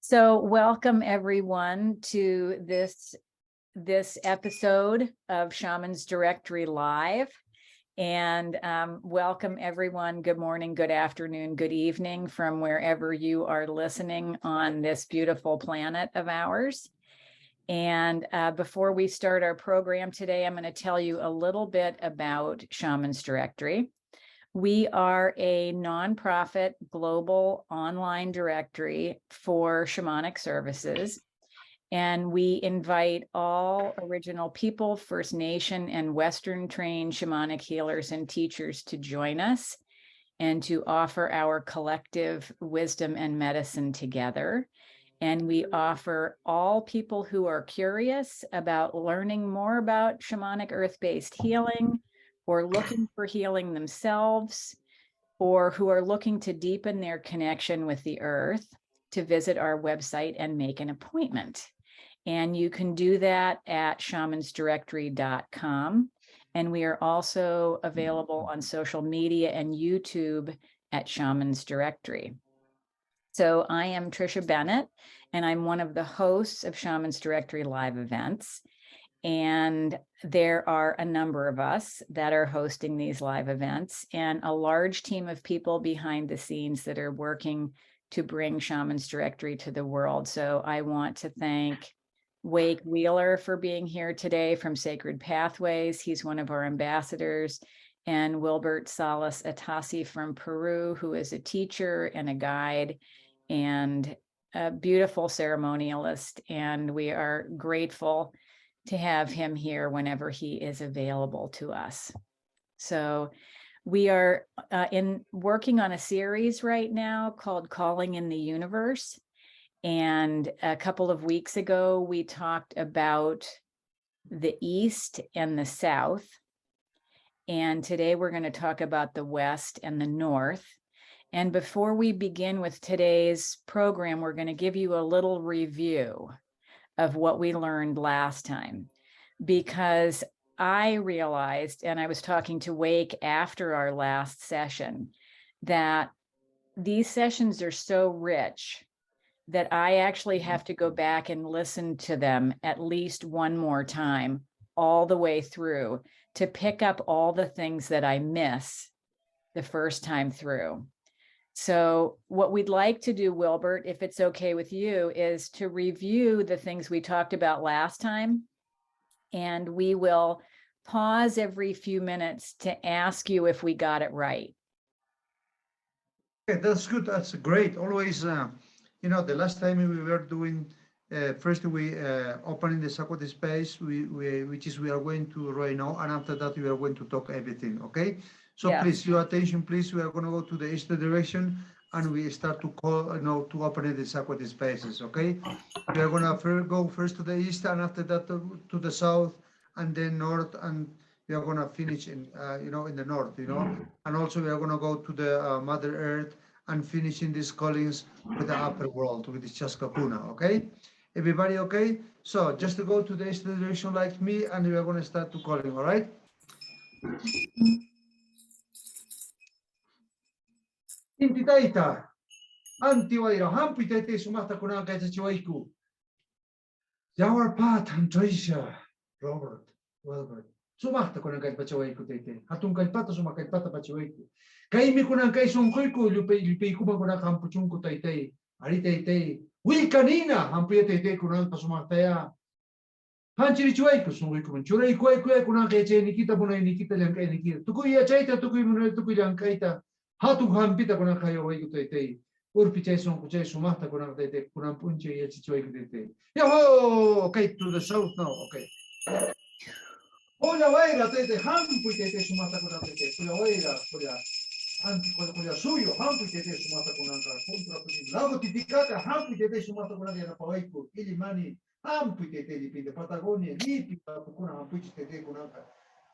So welcome everyone to this episode of Shamans Directory Live. And welcome everyone. Good morning, good afternoon, good evening from wherever you are listening on this beautiful planet of ours. And before we start our program today, I'm going to tell you a little bit about Shamans Directory. We are a nonprofit global online directory for shamanic services, and we invite all original people, First Nation and Western trained shamanic healers and teachers to join us and to offer our collective wisdom and medicine together. And we offer all people who are curious about learning more about shamanic earth-based healing, or looking for healing themselves, or who are looking to deepen their connection with the earth, to visit our website and make an appointment. And you can do that at shamansdirectory.com. And we are also available on social media and YouTube at Shamans Directory. So I am Tricia Bennett, and I'm one of the hosts of Shamans Directory live events. And there are a number of us that are hosting these live events, and a large team of people behind the scenes that are working to bring Shamans Directory to the world. So I want to thank Wake Wheeler for being here today from Sacred Pathways. He's one of our ambassadors. And Wilbert Salas Atasi from Peru, who is a teacher and a guide and a beautiful ceremonialist. And we are grateful to have him here whenever he is available to us. So we are working on a series right now called Calling in the Universe. And a couple of weeks ago, we talked about the East and the South. And today we're going to talk about the West and the North. And before we begin with today's program, we're going to give you a little review of what we learned last time, because I realized, and I was talking to Wake after our last session, that these sessions are so rich that I actually have to go back and listen to them at least one more time, all the way through, to pick up all the things that I miss the first time through. So what we'd like to do, Wilbert, if it's okay with you, is to review the things we talked about last time. And we will pause every few minutes to ask you if we got it right. Okay, that's good. That's great. Always, the last time we were doing, first we opening the sacred space, which is we are going to right now, and after that we are going to talk everything. Okay. So Yeah. Please, your attention, please. We are going to go to the eastern direction, and we start to call, to open the sacred spaces. Okay. We are going to go first to the east, and after that to the south, and then north, and we are going to finish in, in the north, and also we are going to go to the Mother Earth and finishing these callings with the upper world, with the Chaskakuna. Okay. Everybody okay? So just to go to the eastern direction like me, and we are going to start to calling. All right. Inti taita, anti waira, hampi taite sumata kuna kaita chiwaiku. Our path and Tricia, Robert, Wilbert. Sumata kuna kaita chiwaiku taite. Hatun kaipata sumakaipata pachiwaiku. Kaimi kuna kai sonkoiku lupe kuma kuna kampuchunku taite. Ari taite. Wi kanina hampi taite kuna pasumataya. Hanchiri chiwaiku sonkoiku. Churai kue kuna kaiche nikita muna nikita langkai nikita. Tukui ya chaita tukui muna tukui langkaita. Hatu hampita kuna kayo waiku taite. Urpichai son kuchai sumata kuna taite kuna punche ya chiwaiku taite. Okay, to the south now. Okay. Hola waira taite hampu taite sumata kuna taite. Hola waira hola anti hola suyo hampu taite sumata kuna ka kontra putin. Lago titicata hampu taite sumata kuna ya pawaiku. Ilimani hampu taite dipinde Patagonia lipi kuna hampu taite kuna ka.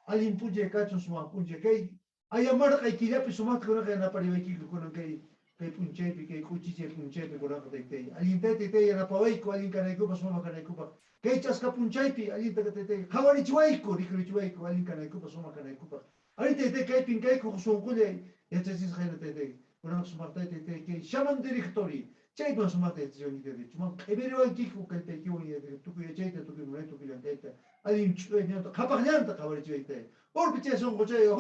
Alimpuje kacho sumapunje kai. Ayamar kai kilapi sumata kuna ka na pariweki kuna kai. Kai punchepi kai kuchiche punchepi kuna ka taite. Alimpete taite ya na pawaiku alinkana ikupa suma kana ikupa. Kay chaska punchaypi alita tete hawari chuayko rikri chuayko alin kana ikupa suma kana ikupa ali tete kay pinkay ko sungkule yachasis khayna tete kuna sumarta tete kay shaman directory Chay no sumate tiong de chuma everyone kiku que te kiu ni de tu que chay te tu que no tu que la teta alin chue ni to kapagnyanta kabari chay te or piche son go chay ho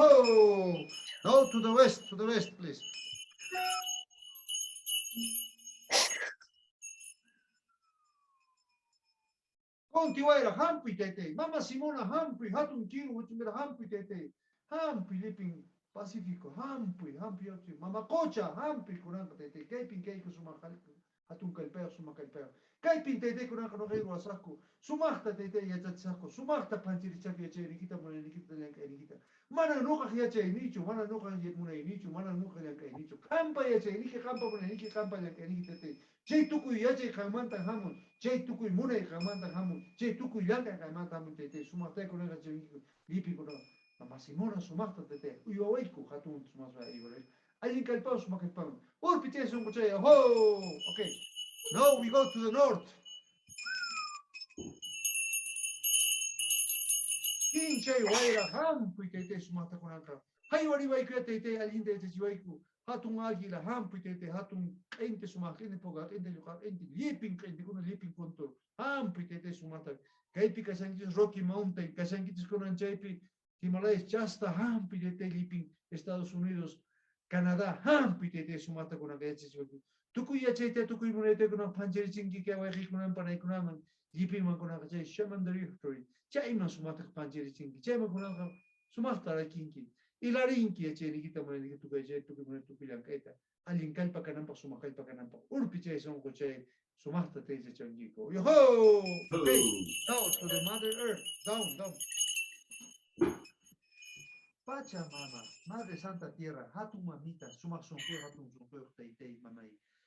no to the west please Conti waira hampi tete mama Simona hampi hatun kiu wutumira hampi tete hampi liping Pacífico hampi yochi mama cocha hampi kunanta tete kaipin keiku suma hatun kalpeo suma kalpeo kaipin tete kunanta no geiru asako sumahta tete yachatsako sumahta panchirichaki yache nikita mona nikita yanka nikita mana nuka yache nichu mana nuka mona nichu mana nuka yanka nichu kampa yache niki kampa mona niki kampa yanka nikita tete chay tukuy yache kamanta hamun chay tukuy mona kamanta hamun chay tukuy yanka kamanta hamun tete sumahta kunanta lipi kunanta Mama Simona sumahta tete uyawaiku hatun sumaswa iwale allin kalpao sumakalpao urpi tiene un cuchillo ho okay now we go to the north Kinchay waira hampu tete sumahta kunanka hay wari waiku tete allin tete chiwaiku hatun águila hampu tete hatun ente sumahta ente poga ente yuka ente liping ente kuna liping punto hampu tete sumahta kaipi kasankitis Rocky Mountain kasankitis kunan chaypi Himalayas chasta hampi tete liping Estados Unidos Canadá hampi tete sumata kuna gachi tukuy yachete tukuy munete kuna pancheri chingi ke wai kuna panai kuna man liping man kuna gachi shaman directory chay man sumata pancheri chingi chay man kuna sumata la kinki ilarinki yache nikita man nikita tukuy chay tukuy munete tukuy lanketa alin kalpa kanampa sumakalpa kanampa urpi chay son ko chay sumata tete changiko yo ho okay now to the mother earth down Pachamama, Madre Santa Tierra, Hatun Mamita, Sumak Sonko, Hatun Sonko, Teitei, Mamai.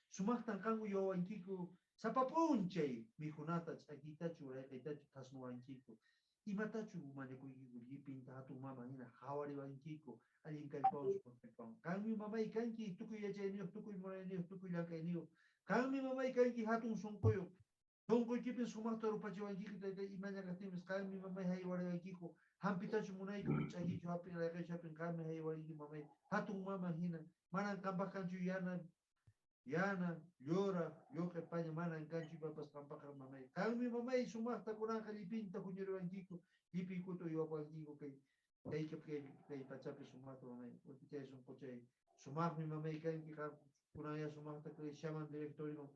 Sumak Tankangu yo Ankiku, Sapapunche, Mijunata, Akitachu, Akitachu, Tasno Ankiku. Imatachu, Maneku, Yipin, Hatun Mama, Nina, Hawari Ankiku, Alinka Pons, Kami Mamai Kanki, Tukuyaje, Tukuy Moreno, Tukuyakanio. Kami Mamai Kanki, Hatun Sonko. Sonko Kipin Sumato, Pachuanki, Imana Katimis, Kami Mamai, Haywari Ankiku. Hampita chumunai kuchagi chapin la chapin kame hay wali mamai hatun mama hina manan kampakan chu yana llora yo que paña manan kanchu papas kampakan mamai kami mamai sumasta kunan kalipin ta kunyero angiku lipi kuto yo angiku kay pachapi sumasta mamai utite son coche sumar mi mamai kan ki kunaya sumasta que shaman directorio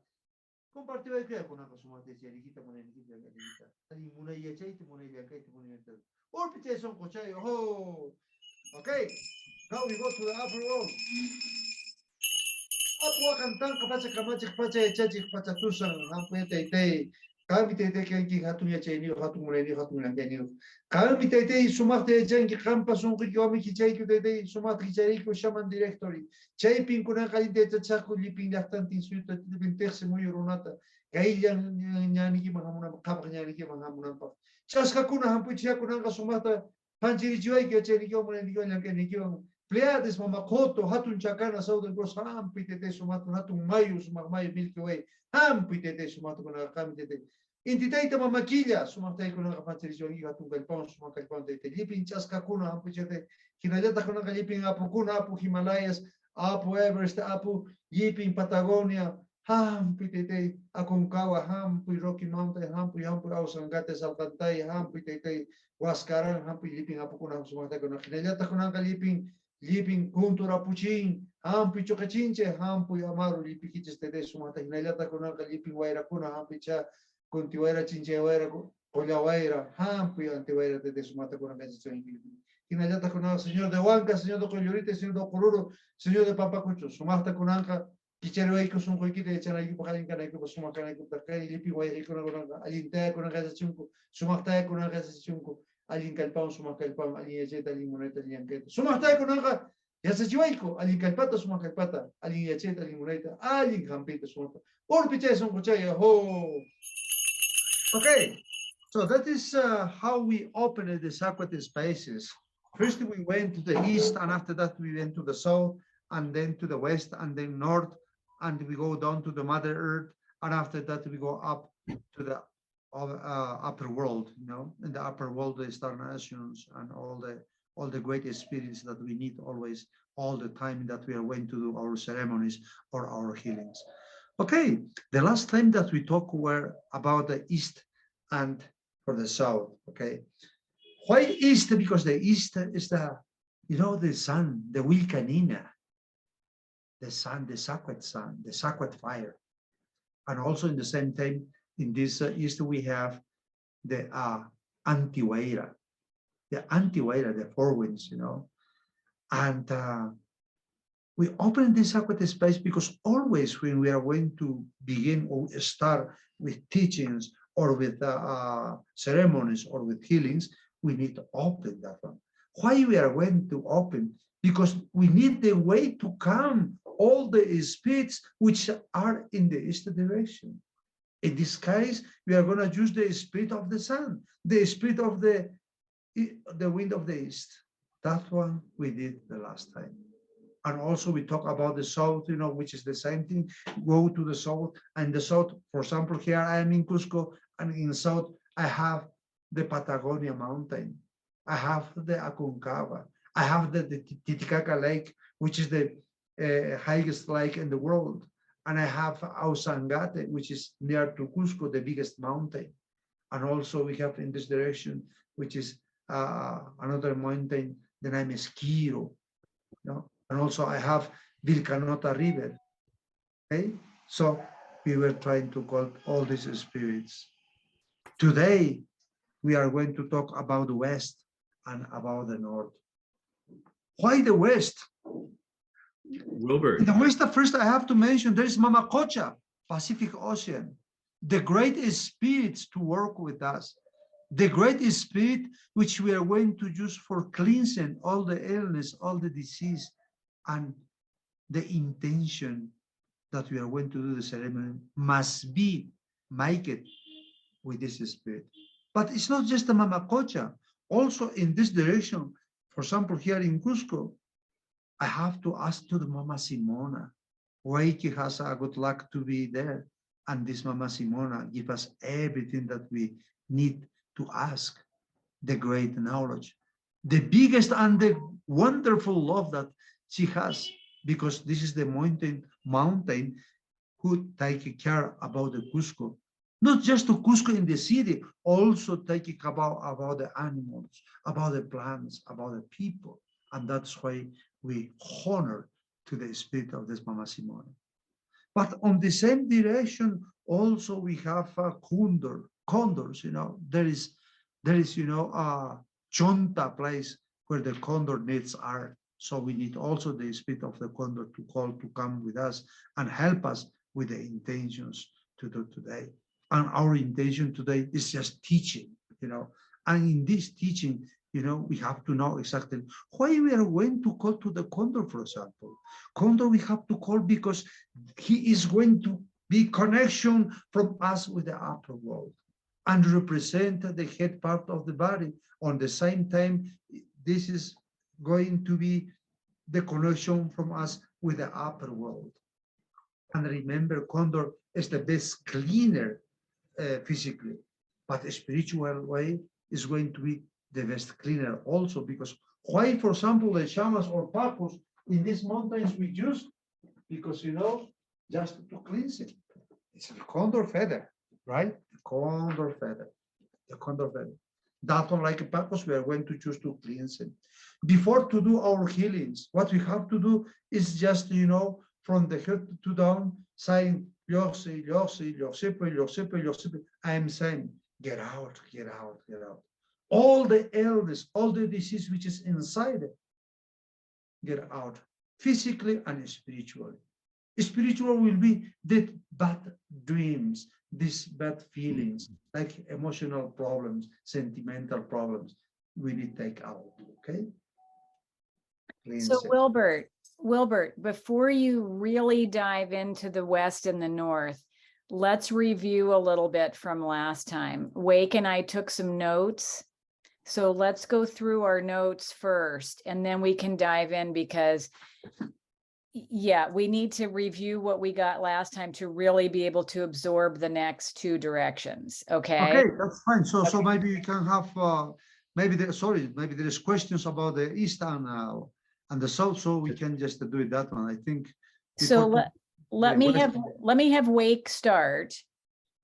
compartió el que con una sumasta de chiquita mona nikita nikita ali munai ya chaite munai ya kaite munai All pieces on coche. Oh, okay. Now we go to the upper world. Apua kantan kapacha kamacha kapacha chachi kapacha tusan hampu tete. Kami tete kenki hatunya cheni hatu muleni hatu muleni. Kami tete sumarte jenki kampa sunki kami kichai tete sumarte kichai ko shaman directory. Chai pin kuna kali tete chaku lipin Tawantin Suyukuna lipin terse muy ronata. Kailan nyani ki mahamuna kapag nyani ki mahamuna pa. Chaska kuna hampu chia kuna ka sumata panchiri jiwai ki cheni ki muleni ki nyani ki Pleiades mama koto hatun chakana saudan gros hampi tete sumatu hatun mayu sumak mayu milky way hampi tete sumatu kuna kami tete intitaita mama quilla sumak kuna kapatiri jongi hatun galpon sumak galpon tete lipin chaska kuna hampi tete kinayata kuna lipin apu kuna apu Himalayas apu Everest apu lipin Patagonia hampi tete Aconcagua hampi Rocky Mountain hampi Ausangates Alcantay hampi tete Huascarán hampi lipin apu kuna sumak kuna kinayata kuna lipin Lipin kuntura puchin, hampi chokachinche, hampi amaru lipikiches tede sumata hinayata kunaka lipin waira kuna hampi cha kuntiwaira chinche waira kolla waira, hampi antiwaira tede sumata kunaka chichon hinayata kunaka señor de Huanca, señor de Coyorite, señor de Ocoruro, señor de Papacucho, sumata kunaka kichero eiko sun koikite echana equipo jalin kana equipo sumaka equipo takay lipi waira kunaka alintea kunaka chunko, sumata kunaka chunko. Alguien calpao suma calpao alguien yacheta alguien moneta alguien anqueta suma está con alga ya se chivaiko alguien calpata suma calpata alguien yacheta alguien moneta alguien campita suma or piche son cochaya ho okay so that is how we opened the sacred spaces. First we went to the east and after that we went to the south and then to the west and then north and we go down to the mother earth and after that we go up to the upper world, you know, in the upper world, the star nations and all the great spirits that we need always, all the time that we are going to do our ceremonies or our healings. Okay, the last time that we talked were about the east and for the south. Okay, why east? Because the east is the, you know, the sun, the Wilcanina, the sun, the sacred fire, and also in the same time in this east we have the Antihuayra, the four winds, you know, and we open this sacred space because always when we are going to begin or start with teachings or with ceremonies or with healings, we need to open that one. Why we are going to open? Because we need the way to come all the spirits which are in the east direction. In this case, we are going to use the spirit of the sun, the spirit of the wind of the east. That one we did the last time. And also we talk about the south, you know, which is the same thing. Go to the south, and the south, for example, here I am in Cusco, and in south I have the Patagonia mountain, I have the Aconcagua, I have the Titicaca Lake, which is the highest lake in the world, and I have Ausangate, which is near to Cusco, the biggest mountain. And also we have in this direction, which is another mountain, the name is Quiro, you know? And also I have Vilcanota River. Okay, so we were trying to call all these spirits. Today we are going to talk about the West and about the North. Why the West? Wilbert. In the West, first I have to mention there is Mamacocha, Pacific Ocean, the great spirits to work with us. The great spirit which we are going to use for cleansing all the illness, all the disease, and the intention that we are going to do the ceremony must be make it with this spirit. But it's not just the Mamacocha. Also in this direction, for example, here in Cusco, I have to ask to the Mama Simona. Wake has a good luck to be there. And this Mama Simona give us everything that we need to ask, the great knowledge, the biggest and the wonderful love that she has, because this is the mountain who take care about the Cusco, not just to Cusco in the city, also taking about the animals, about the plants, about the people. And that's why we honor to the spirit of this Mama Simona. But on the same direction, also we have condors, you know, there is, you know, a Chonta place where the condor nests are. So we need also the spirit of the condor to call to come with us and help us with the intentions to do today. And our intention today is just teaching, you know, and in this teaching, you know, we have to know exactly why we are going to call to the condor, for example. Condor we have to call because he is going to be connection from us with the upper world and represent the head part of the body. On the same time, this is going to be the connection from us with the upper world. And remember, condor is the best cleaner physically, but the spiritual way is going to be the best cleaner also, because why, for example, the Shamans or Pacos in these mountains we use? Because, you know, just to cleanse it. It's a condor feather, right? The condor feather. That one, like Pacos, we are going to choose to cleanse it. Before to do our healings, what we have to do is just, you know, from the head to down, saying, Yoxi, Yoxi, Yoxipe, Yoxipe, Yoxipe. I am saying, get out, get out, get out. All the illness, all the disease which is inside it, get out, physically and spiritually. Spiritual will be the bad dreams, these bad feelings, like emotional problems, sentimental problems, we need to take out, okay? So Wilbert, before you really dive into the West and the North, let's review a little bit from last time. Wake and I took some notes. So let's go through our notes first, and then we can dive in, because yeah, we need to review what we got last time to really be able to absorb the next two directions. Okay. Okay, that's fine. So maybe you can have maybe there is questions about the east and the south, so we can just do it that one. I think. So let me have Wake start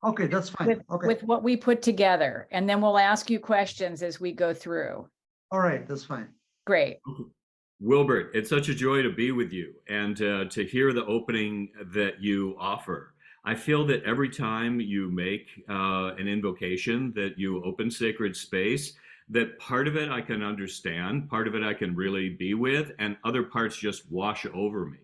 Okay, that's fine. Okay. with what we put together, and then we'll ask you questions as we go through. All right, that's fine. Great. Wilbert, it's such a joy to be with you and to hear the opening that you offer. I feel that every time you make an invocation, that you open sacred space, that part of it I can understand, part of it I can really be with, and other parts just wash over me.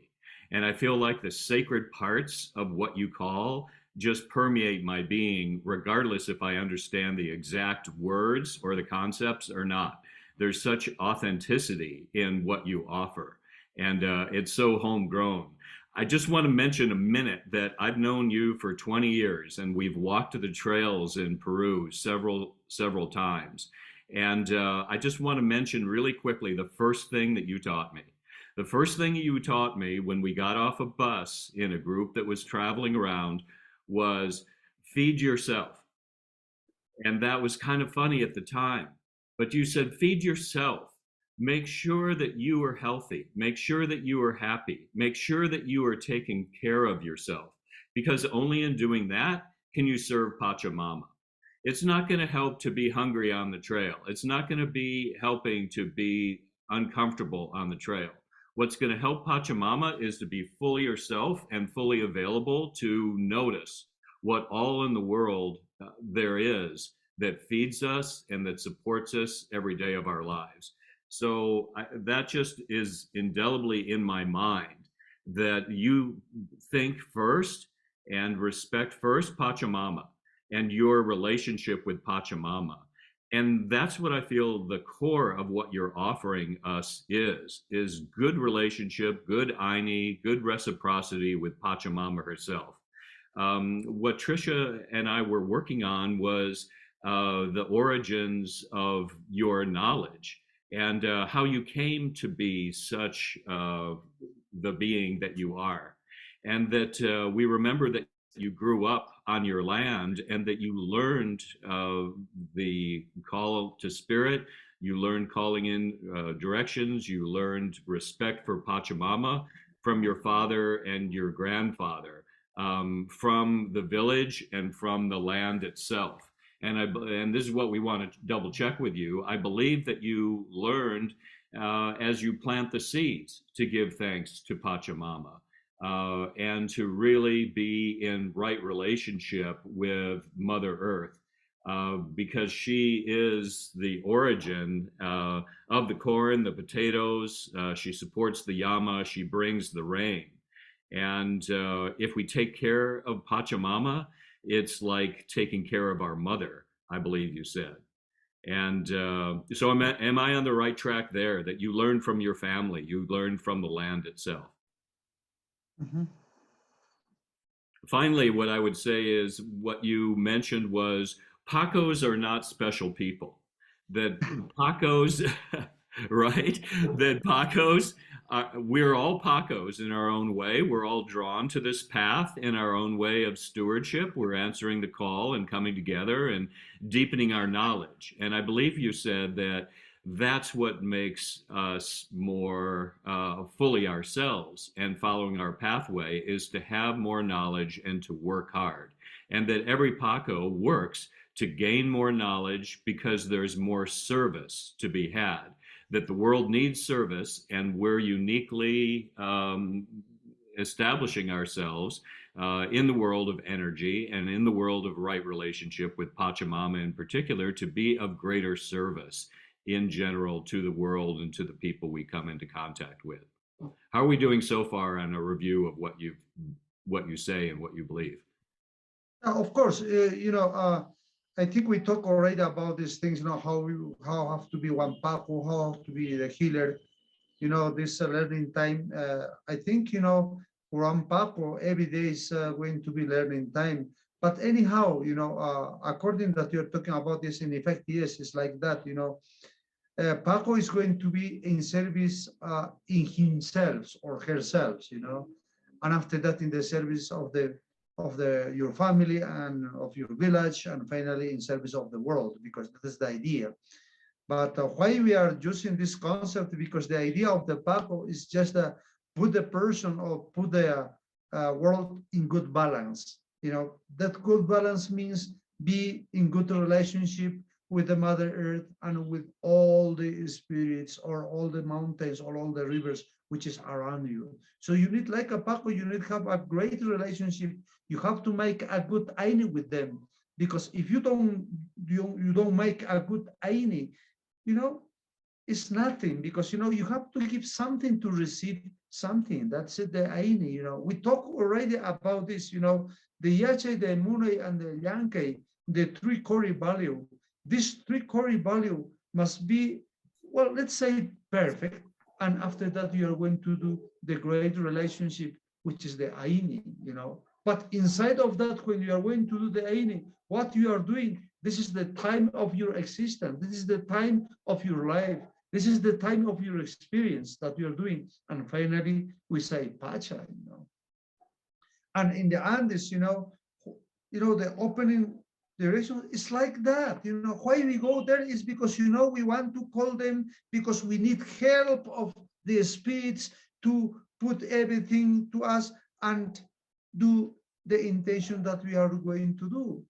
And I feel like the sacred parts of what you call just permeate my being, regardless if I understand the exact words or the concepts or not. There's such authenticity in what you offer, and it's so homegrown. I just want to mention a minute that I've known you for 20 years, and we've walked the trails in Peru several times. And I just want to mention really quickly the first thing that you taught me. The first thing you taught me when we got off a bus in a group that was traveling around was feed yourself. And that was kind of funny at the time. But you said, feed yourself. Make sure that you are healthy. Make sure that you are happy. Make sure that you are taking care of yourself. Because only in doing that can you serve Pachamama. It's not going to help to be hungry on the trail. It's not going to be helping to be uncomfortable on the trail. What's going to help Pachamama is to be fully yourself and fully available to notice what all in the world there is that feeds us and that supports us every day of our lives. So that just is indelibly in my mind, that you think first and respect first Pachamama and your relationship with Pachamama. And that's what I feel the core of what you're offering us is good relationship, good Aini, good reciprocity with Pachamama herself. What Tricia and I were working on was the origins of your knowledge and how you came to be such the being that you are. And that we remember that you grew up on your land and that you learned the call to spirit, you learned calling in directions, you learned respect for Pachamama from your father and your grandfather, from the village and from the land itself. And this is what we want to double check with you. I believe that you learned as you plant the seeds to give thanks to Pachamama and to really be in right relationship with Mother Earth because she is the origin of the corn, the potatoes. She supports the Yama. She brings the rain. And if we take care of Pachamama, it's like taking care of our mother, I believe you said. And so am I on the right track there, that you learned from your family, you learned from the land itself? Mm-hmm. Finally, what I would say is what you mentioned was Pacos are not special people. That Pacos, right? That Pacos, we're all Pacos in our own way. We're all drawn to this path in our own way of stewardship. We're answering the call and coming together and deepening our knowledge. And I believe you said that that's what makes us more fully ourselves, and following our pathway is to have more knowledge and to work hard. And that every Paco works to gain more knowledge because there's more service to be had. That the world needs service, and we're uniquely establishing ourselves in the world of energy and in the world of right relationship with Pachamama in particular to be of greater service in general to the world and to the people we come into contact with. How are we doing so far on a review of what you say and what you believe? Of course, I think we talked already about these things, how have to be one Paco, how have to be the healer, this learning time. I think, for one Paco, every day is going to be learning time. But anyhow, according that you're talking about this, in effect, yes, it's like that, Paco is going to be in service in himself or herself, and after that in the service of your family and of your village, and finally in service of the world, because that is the idea. But why we are using this concept? Because the idea of the Paco is just put the person or put the world in good balance. You know, that good balance means be in good relationship with the Mother Earth and with all the spirits or all the mountains or all the rivers which is around you. So you need, like a Paco, you need to have a great relationship. You have to make a good aini with them, because if you don't make a good aini, you know, it's nothing, because you know you have to give something to receive something. That's it, the aini. You know, we talked already about this. You know, the yache, the mune, and the yanke, the three core value. This three core value must be, well, let's say perfect. And after that, you are going to do the great relationship, which is the aini. You know, but inside of that, when you are going to do the aini, what you are doing, this is the time of your existence. This is the time of your life. This is the time of your experience that you're doing. And finally, we say Pacha, you know. And in the Andes, you know, the opening direction is like that. You know, why we go there is because, you know, we want to call them because we need help of the spirits to put everything to us and do the intention that we are going to do.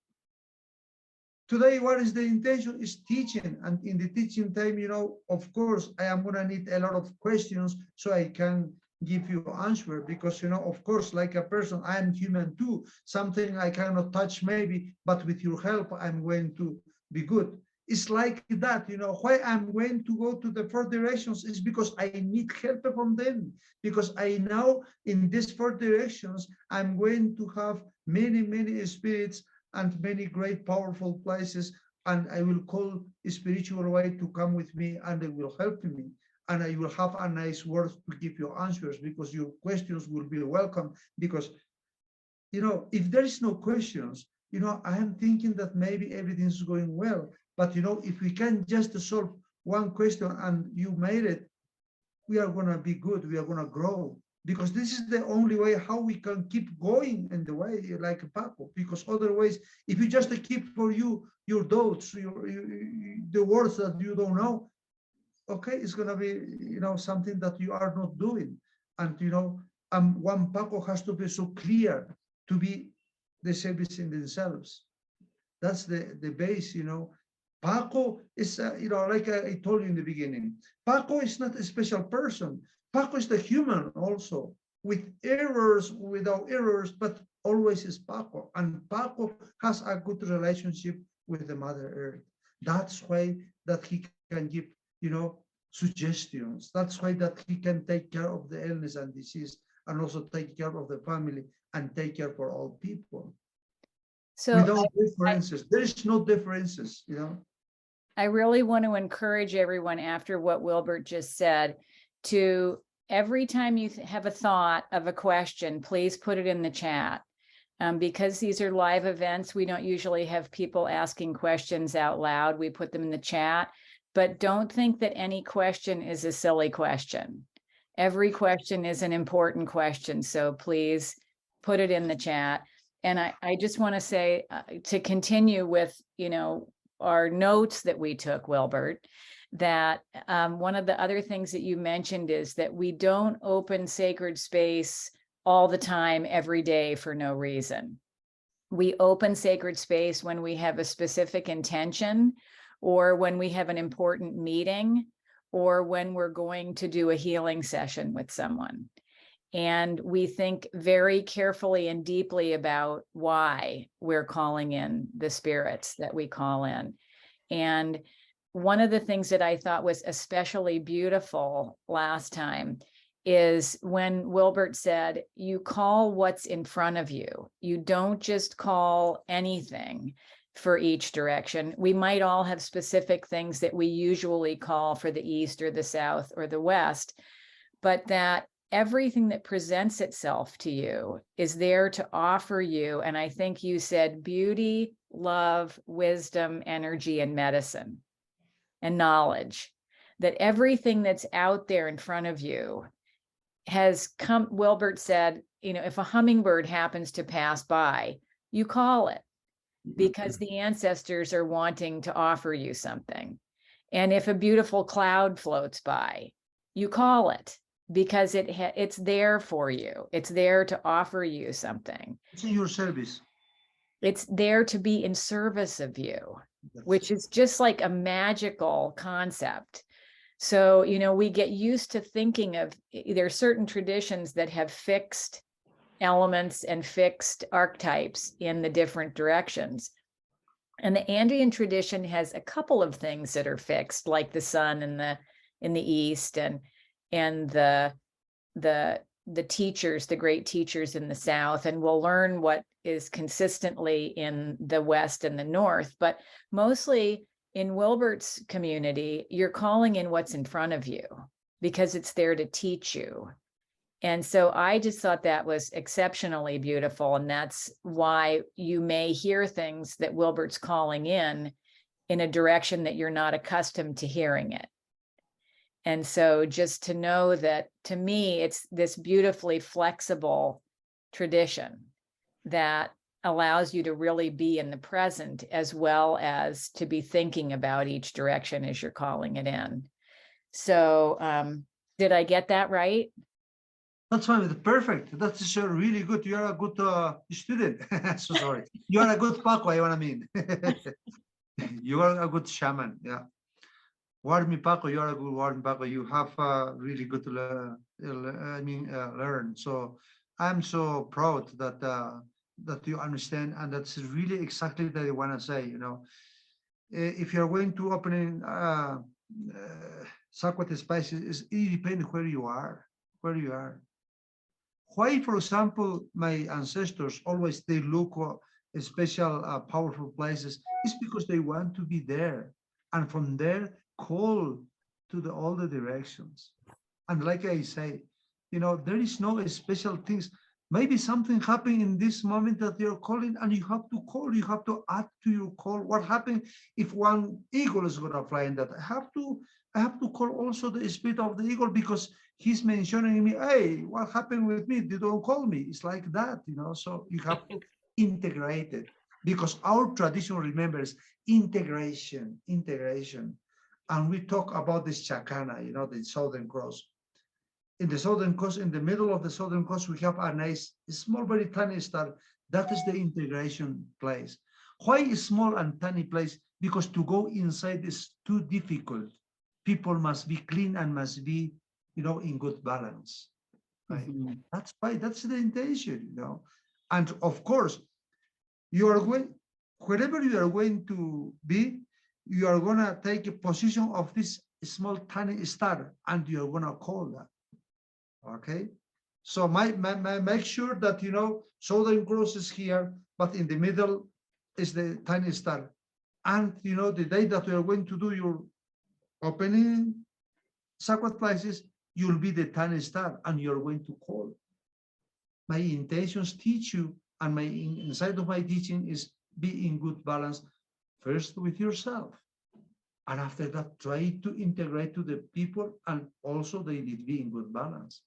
Today, what is the intention is teaching. And in the teaching time, you know, of course, I am going to need a lot of questions so I can give you answer, because, you know, of course, like a person, I am human too. Something I cannot touch maybe, but with your help, I'm going to be good. It's like that, you know, why I'm going to go to the four directions is because I need help from them, because I know in these four directions, I'm going to have many, many spirits and many great powerful places, and I will call a spiritual way to come with me, and they will help me, and I will have a nice word to give you answers, because your questions will be welcome. Because, you know, if there is no questions, you know, I am thinking that maybe everything's going well, but you know, if we can just solve one question and you made it, we are going to be good, we are going to grow, because this is the only way how we can keep going in the way like Paco. Because otherwise, if you just keep for you your doubts, the words that you don't know, okay, it's going to be, you know, something that you are not doing. And you know, one Paco has to be so clear to be the service in themselves. That's the base, you know. Paco is, you know, like I told you in the beginning, Paco is not a special person. Paco is the human also, with errors, without errors, but always is Paco. And Paco has a good relationship with the Mother Earth. That's why that he can give, you know, suggestions. That's why that he can take care of the illness and disease, and also take care of the family and take care for all people. So without differences, there is no differences, you know. I really want to encourage everyone, after what Wilbert just said, to every time you have a thought of a question, please put it in the chat. Because these are live events, we don't usually have people asking questions out loud. We put them in the chat, but don't think that any question is a silly question. Every question is an important question. So please put it in the chat. And I just want to say, to continue with, you know, our notes that we took, Wilbert, that one of the other things that you mentioned is that we don't open sacred space all the time, every day, for no reason. We open sacred space when we have a specific intention, or when we have an important meeting, or when we're going to do a healing session with someone. And we think very carefully and deeply about why we're calling in the spirits that we call in. And one of the things that I thought was especially beautiful last time is when Wilbert said, you call what's in front of you. You don't just call anything for each direction. We might all have specific things that we usually call for the East or the South or the West, but that everything that presents itself to you is there to offer you. And I think you said beauty, love, wisdom, energy, and medicine and knowledge. That everything that's out there in front of you has come. Wilbert said, you know, if a hummingbird happens to pass by, you call it, because the ancestors are wanting to offer you something. And if a beautiful cloud floats by, you call it, because it's there for you. It's there to offer you something. It's in your service. It's there to be in service of you, which is just like a magical concept. So, you know, we get used to thinking of, there are certain traditions that have fixed elements and fixed archetypes in the different directions. And the Andean tradition has a couple of things that are fixed, like the sun in the east, and the teachers, the great teachers in the south, and we'll learn what is consistently in the west and the north. But mostly in Wilbert's community, you're calling in what's in front of you because it's there to teach you. And so I just thought that was exceptionally beautiful. And that's why you may hear things that Wilbert's calling in a direction that you're not accustomed to hearing it. And so just to know that, to me, it's this beautifully flexible tradition that allows you to really be in the present, as well as to be thinking about each direction as you're calling it in. So did I get that right? That's fine. Perfect. That's really good. You are a good student. So sorry. You are a good Paco, I mean. You are a good shaman. Yeah. Warmi Paco, you are a good Warmi Paco. You have really good learn. So I'm so proud that that you understand, and that's really exactly that I want to say. You know, if you're going to open sacred spaces, it depends where you are. Where you are. Why, for example, my ancestors always they look special, powerful places? It's because they want to be there, and from there call to all the directions. And like I say, you know, there is no special things. Maybe something happened in this moment that you're calling, and you have to call. You have to add to your call. What happened if one eagle is going to fly in that? I have to call also the spirit of the eagle, because he's mentioning me, hey, what happened with me? They don't call me. It's like that, you know. So you have to integrate it, because our tradition remembers integration. And we talk about this Chacana, you know, the Southern Cross. In the Southern Cross, in the middle of the Southern Cross, we have a nice, small, very tiny star. That is the integration place. Why a small and tiny place? Because to go inside is too difficult. People must be clean and must be, you know, in good balance. Right? Mm-hmm. That's why, that's the intention, you know. And of course, you are going, wherever you are going to be, you are going to take a position of this small tiny star, and you are going to call that. Okay, so make sure that, you know, Southern Cross is here, but in the middle is the tiny star. And, you know, the day that we are going to do your opening sacred places, you'll be the tiny star, and you're going to call. My intentions teach you, and my inside of my teaching is be in good balance, first with yourself. And after that, try to integrate to the people, and also they need to be in good balance.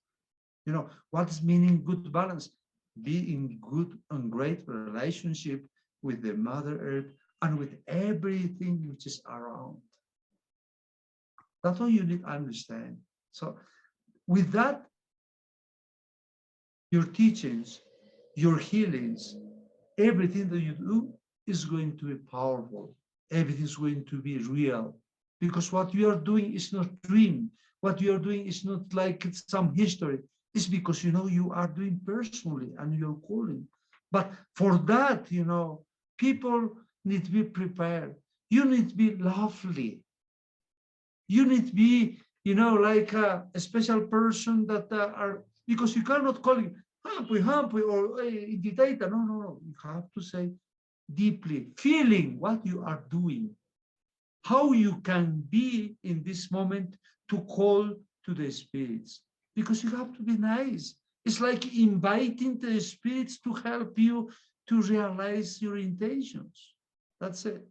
You know, what is meaning good balance? Be in good and great relationship with the Mother Earth and with everything which is around. That's all you need to understand. So with that, your teachings, your healings, everything that you do is going to be powerful. Everything is going to be real. Because what you are doing is not dream. What you are doing is not like some history. It's because, you know, you are doing personally and you're calling. But for that, you know, people need to be prepared. You need to be lovely. You need to be, you know, like a special person that are, because you cannot call it happy or hey, data. No. You have to say deeply, feeling what you are doing, how you can be in this moment to call to the spirits. Because you have to be nice. It's like inviting the spirits to help you to realize your intentions. That's it.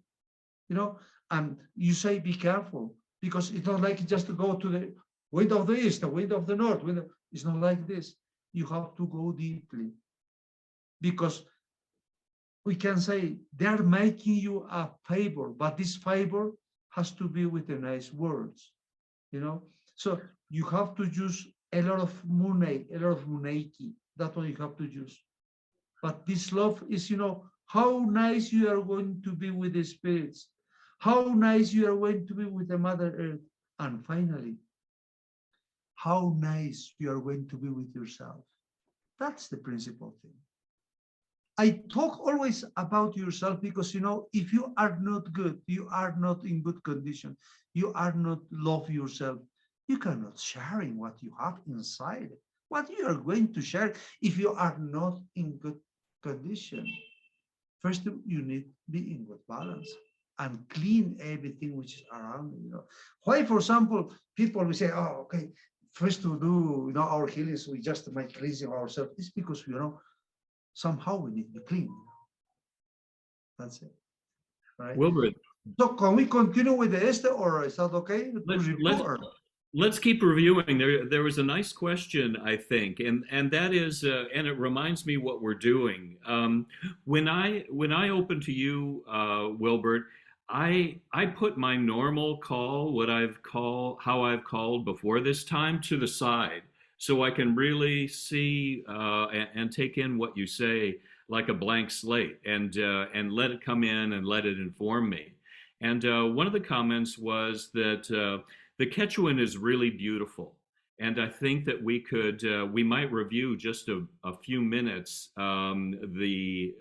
You know, and you say, be careful, because it's not like just to go to the wind of the east, the wind of the north. It's not like this. You have to go deeply, because we can say they're making you a favor, but this favor has to be with the nice words, you know. So you have to use a lot of munei, a lot of muneiki. That's what you have to use. But this love is, how nice you are going to be with the spirits, how nice you are going to be with the Mother Earth, and finally, how nice you are going to be with yourself. That's the principal thing. I talk always about yourself because, if you are not good, you are not in good condition, you are not love yourself, you cannot sharing what you have inside. What you are going to share if you are not in good condition? First, you need to be in good balance and clean everything which is around you. Why, for example, people will say, oh, okay, first to do, our healings, we just make cleansing ourselves. It's because, somehow we need to be clean. That's it. Right? Wilbert, So can we continue with the Esther, or is that okay? let's keep reviewing. There was a nice question, I think, and that is, and it reminds me what we're doing. When I open to you, Wilbert, I put my normal call, how I've called before this time, to the side, so I can really see and take in what you say like a blank slate, and let it come in and let it inform me. And one of the comments was that the Quechuan is really beautiful, and I think that we might review just a few minutes the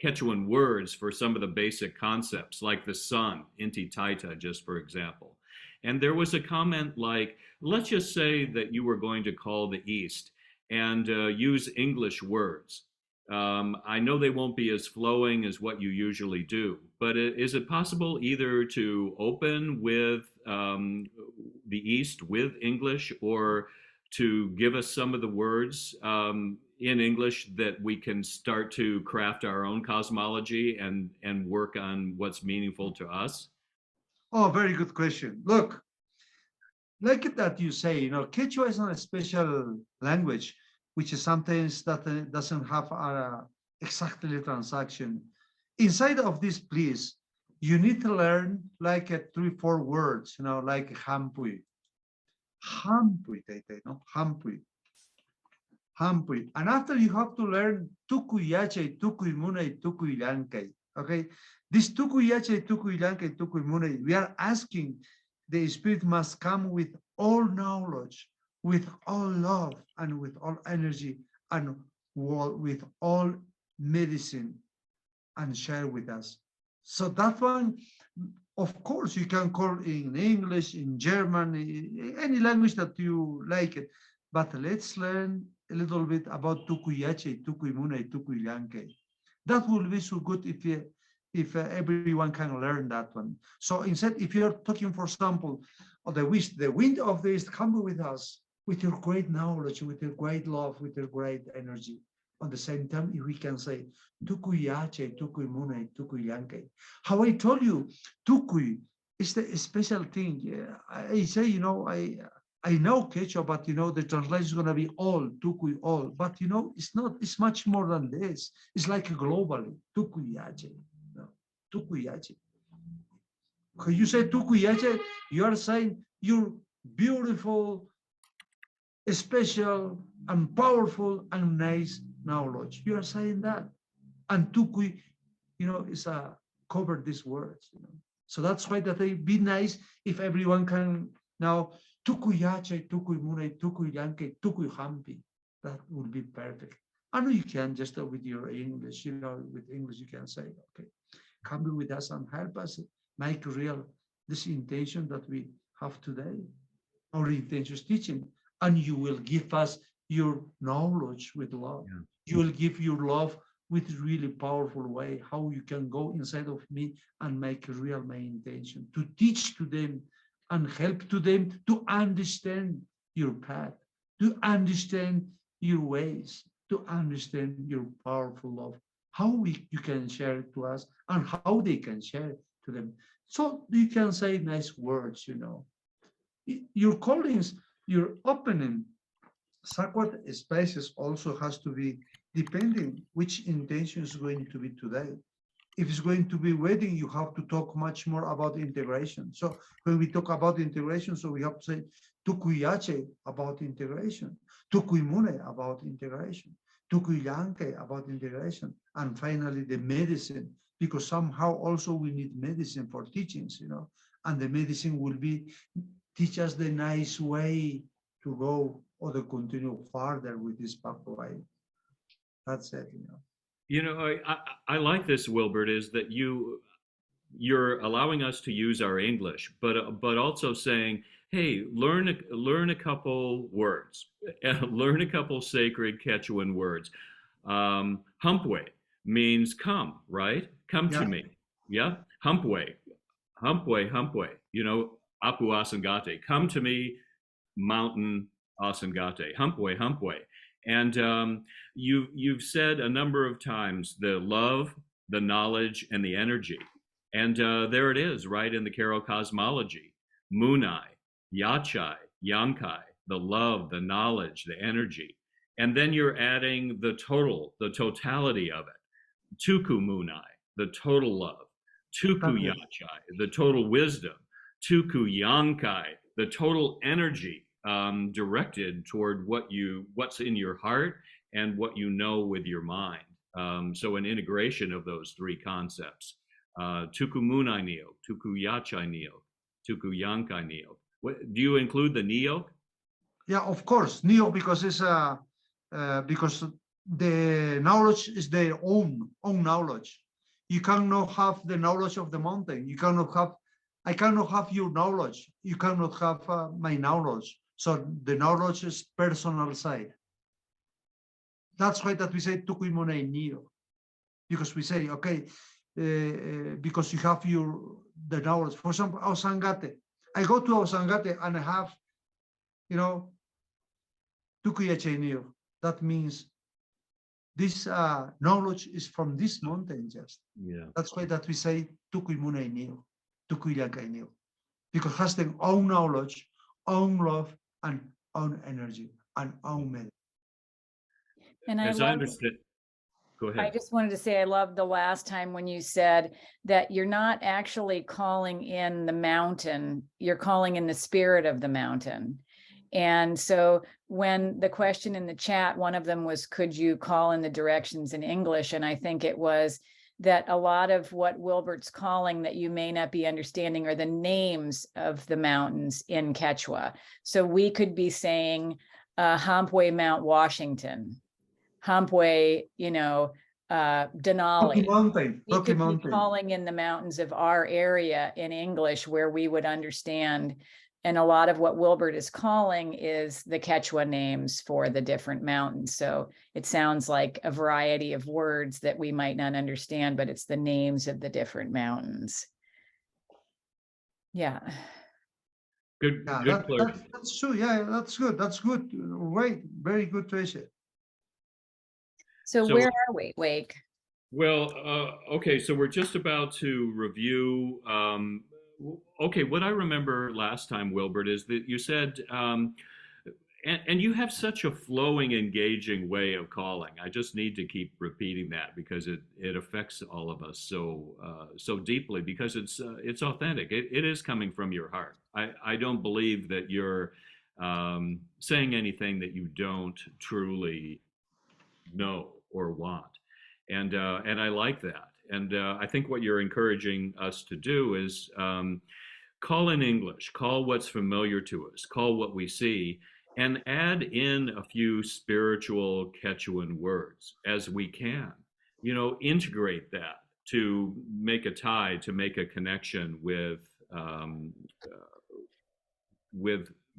Quechuan words for some of the basic concepts, like the sun, Inti Taita, just for example. And there was a comment like, let's just say that you were going to call the East and use English words. I know they won't be as flowing as what you usually do, but is it possible either to open with the East with English, or to give us some of the words in English that we can start to craft our own cosmology and work on what's meaningful to us? Oh, very good question. Look, like that you say, Quechua is not a special language, which is sometimes that doesn't have exactly transaction. Inside of this, please, you need to learn like 3-4 words, like hampui. Hampui, hampui. Hampui. And after you have to learn tukuyache, tukuymunay, tukuylankay. Okay? This tukuyache, tukuylankay, tukuymunay, we are asking the spirit must come with all knowledge, with all love, and with all energy, and with all medicine, and share with us. So that one, of course, you can call in English, in German, any language that you like it. But let's learn a little bit about tukuyache, tukuymunay, tukuylankay. That will be so good if everyone can learn that one. So instead, if you're talking, for example, of the wind of the East, come with us with your great knowledge, with your great love, with your great energy. At the same time, if we can say, tukuyache, tukuymunay, tukuylankay. How I told you, tukuy is the special thing. Yeah, I say, I know Quechua, but the translation is going to be all, tukuy, all. But it's not, it's much more than this. It's like globally, tukuyache, tukuyache. When you say tukuyache, you are saying you're beautiful, special, and powerful, and nice knowledge. You are saying that. And tukuy, is cover these words. So that's why that they be nice if everyone can now tukuyache, tukuymunay, tukuylankay, tukuyhampi. That would be perfect. And you can just with your English, with English you can say, okay, come be with us and help us make real this intention that we have today. Our intention is teaching, and you will give us your knowledge with love. Yeah. You will give your love with really powerful way, how you can go inside of me and make real my intention, to teach to them and help to them to understand your path, to understand your ways, to understand your powerful love, how you can share it to us and how they can share it to them. So you can say nice words, Your callings, your opening, sacred spaces also has to be depending which intention is going to be today. if it's going to be wedding, you have to talk much more about integration. So when we talk about integration, so we have to say tukuyache about integration, tukuimune about integration, tukuyanke about integration, and finally the medicine, because somehow also we need medicine for teachings, you know, and the medicine will be teach us the nice way to go or to continue further with this pathway. That's it, you know. You know, I like this, Wilbert, is that you're allowing us to use our English, but also saying, hey, learn a couple words, learn a couple sacred Quechuan words. Humpway means come, right? Come to Yeah. me. Yeah. Humpway, humpway, humpway. You know, Apu Asangate. Come to me, mountain Asangate. Humpway, humpway. And you've said a number of times the love, the knowledge, and the energy. And there it is, right in the Karo cosmology. Munai, Yachai, Yankai, the love, the knowledge, the energy. And then you're adding the totality of it. Tuku Munai, the total love. Tuku Okay. Yachai, the total wisdom. Tuku Yankai, the total energy directed toward what's in your heart and what you know with your mind. So an integration of those three concepts. Tuku Munai Neo, Tuku Yachai Neo, Tuku Yankai Neo. Do you include the Neo? Yeah, of course, Neo, because it's because the knowledge is their own knowledge. You cannot have the knowledge of the mountain. You cannot have. I cannot have your knowledge. You cannot have my knowledge. So the knowledge is personal side. That's why that we say Tukuimone Neo, because we say okay, because you have the knowledge. For example, Ausangate. I go to Ausangate and I have, you know, Tukuyache Neo. That means this knowledge is from this mountain just. Yeah. That's why that we say Tukuimune Neo, Tukuyakai Neo, because it has their own knowledge, own love, and own energy, and own medicine. And I As I love, understand, go I ahead. just wanted to say, I loved the last time when you said that you're not actually calling in the mountain, you're calling in the spirit of the mountain. And so when the question in the chat, one of them was, could you call in the directions in English? And I think it was that a lot of what Wilbert's calling that you may not be understanding are the names of the mountains in Quechua. So we could be saying Hampway Mount Washington, Hampway, you know, Denali. Rocky Mountain, We Rocky could be Mountain. calling in the mountains of our area in English where we would understand. And a lot of what Wilbert is calling is the Quechua names for the different mountains. So it sounds like a variety of words that we might not understand, but it's the names of the different mountains. Yeah. Good, Yeah, good clarity. that's true. Yeah, that's good. That's good. Right. Very good, Tracy. So where are we, Wake? Well, okay, so we're just about to review. Okay, what I remember last time, Wilbert, is that you said, and you have such a flowing, engaging way of calling. I just need to keep repeating that because it affects all of us so deeply because it's authentic. It is coming from your heart. I don't believe that you're saying anything that you don't truly know or want. And I like that. And I think what you're encouraging us to do is call in English, call what's familiar to us, call what we see, and add in a few spiritual Quechuan words as we can. You know, integrate that to make a tie, to make a connection with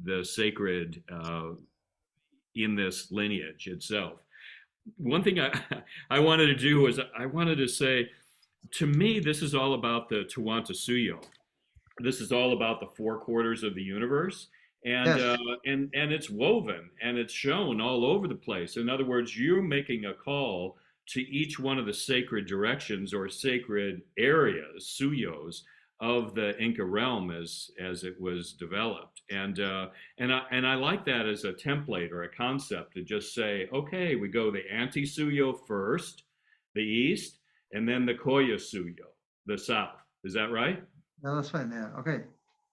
the sacred in this lineage itself. One thing I wanted to do was I wanted to say, to me, this is all about the Tawantin Suyukuna. This is all about the four quarters of the universe, and Yes. and it's woven and it's shown all over the place. In other words, you're making a call to each one of the sacred directions or sacred areas, suyos, of the Inca realm as it was developed, and I like that as a template or a concept to just say, okay, we go the anti-suyo first, the east, and then the Koya Suyo, the south. Is that right? No, that's fine. Yeah. Okay.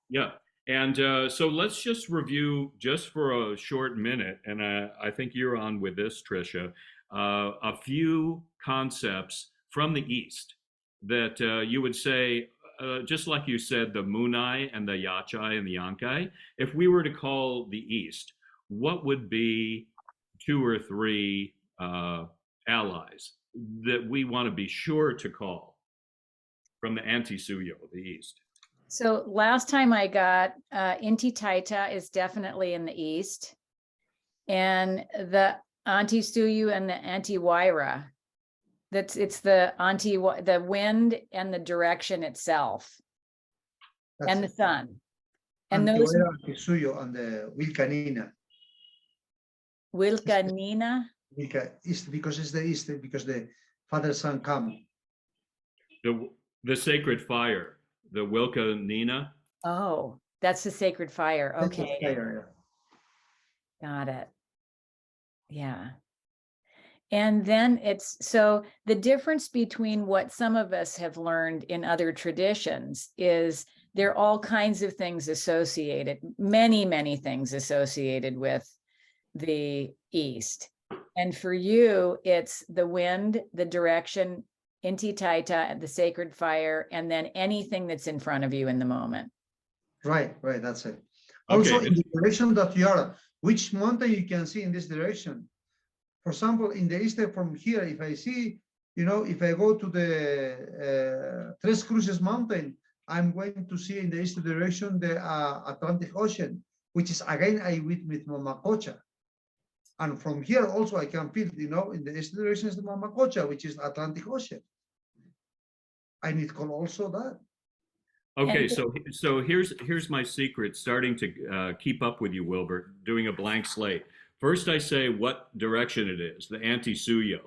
Yeah. And so let's just review just for a short minute, and I think you're on with this, Tricia, a few concepts from the East that you would say, just like you said, the Munai and the Yachai and the Yankai, if we were to call the East, what would be two or three allies that we want to be sure to call from the Anti-Suyo, the East? So last time I got Inti Taita is definitely in the east, and the Anti Suyu and the Anti Waira. It's the the wind and the direction itself, and the sun, and those Suyo and the Wilcanina. Wilcanina. East, because it's the east, because the Father Son come. The sacred fire. The Wilcanina. Oh, that's the sacred fire. Okay. Fire, yeah. Got it. Yeah. And then so the difference between what some of us have learned in other traditions is there are all kinds of things associated, many things associated with the East. And for you, it's the wind, the direction, Inti Taita, the sacred fire, and then anything that's in front of you in the moment. Right, that's it. Okay. Also, in the direction that you are, which mountain you can see in this direction. For example, in the east from here, if I see, if I go to the Tres Cruces Mountain, I'm going to see in the east direction the Atlantic Ocean, which is again I with Mamacocha. And from here also I can feel, in the east direction is the Mamacocha, which is Atlantic Ocean. I need call also that. Okay, so here's my secret, starting to keep up with you, Wilbert, doing a blank slate. First, I say what direction it is, the Anti-Suyo,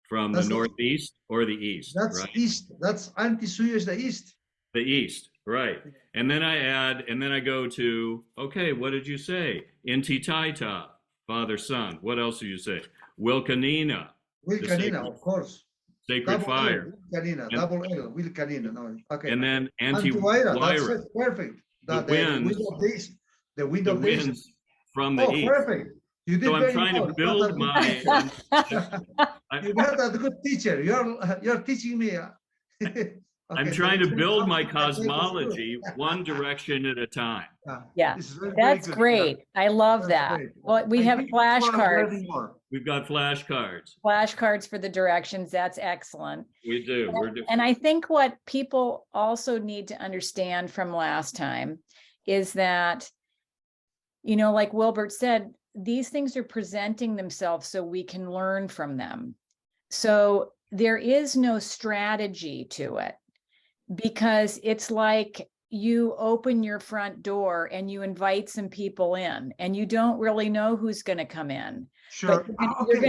from the northeast or the east. That's right? East. That's Anti-Suyo is the east. The east, right. And then I add, and then I go to, okay, what did you say? Inti Taita, Father, Son. What else did you say? Wilcanina. Wilcanina, of course. Sacred fire. Wilcanina, double L, Wilcanina. No, okay. And then Anti-Waira. That's perfect. The winds. The wind of the east. From the east. Perfect. You did so I'm trying to build my. You're not a good teacher. You're teaching me. Okay, I'm trying to build my cosmology one direction at a time. Yeah, that's great. I love that. Well, we have flashcards. We've got flashcards. Flashcards for the directions. That's excellent. We do. And I think what people also need to understand from last time is that, like Wilbert said, these things are presenting themselves so we can learn from them. So there is no strategy to it, because it's like you open your front door and you invite some people in, and you don't really know who's going to come in. Sure. But you're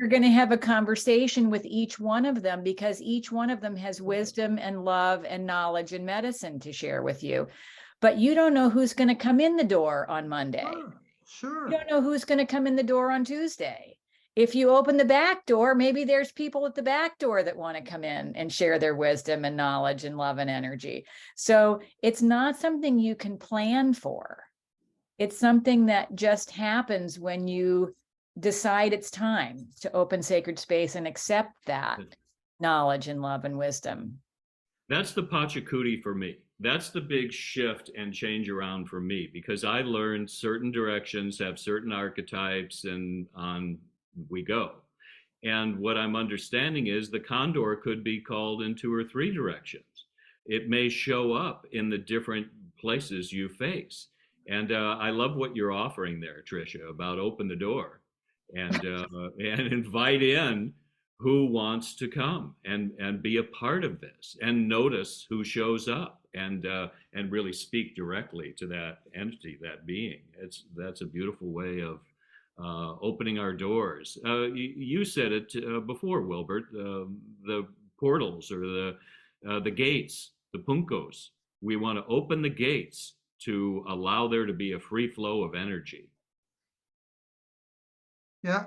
going to have a conversation with each one of them, because each one of them has wisdom and love and knowledge and medicine to share with you. But you don't know who's going to come in the door on Monday. Sure. You don't know who's going to come in the door on Tuesday. If you open the back door, maybe there's people at the back door that want to come in and share their wisdom and knowledge and love and energy. So it's not something you can plan for. It's something that just happens when you decide it's time to open sacred space and accept that knowledge and love and wisdom. That's the Pachacuti for me. That's the big shift and change around for me, because I learned certain directions have certain archetypes, and on we go. And what I'm understanding is the condor could be called in 2 or 3 directions. It may show up in the different places you face. And I love what you're offering there, Tricia, about open the door and invite in who wants to come and be a part of this, and notice who shows up, and really speak directly to that entity, that being. That's a beautiful way of opening our doors. You said it before, Wilbert. The portals, or the gates, the puncos. We want to open the gates to allow there to be a free flow of energy. Yeah.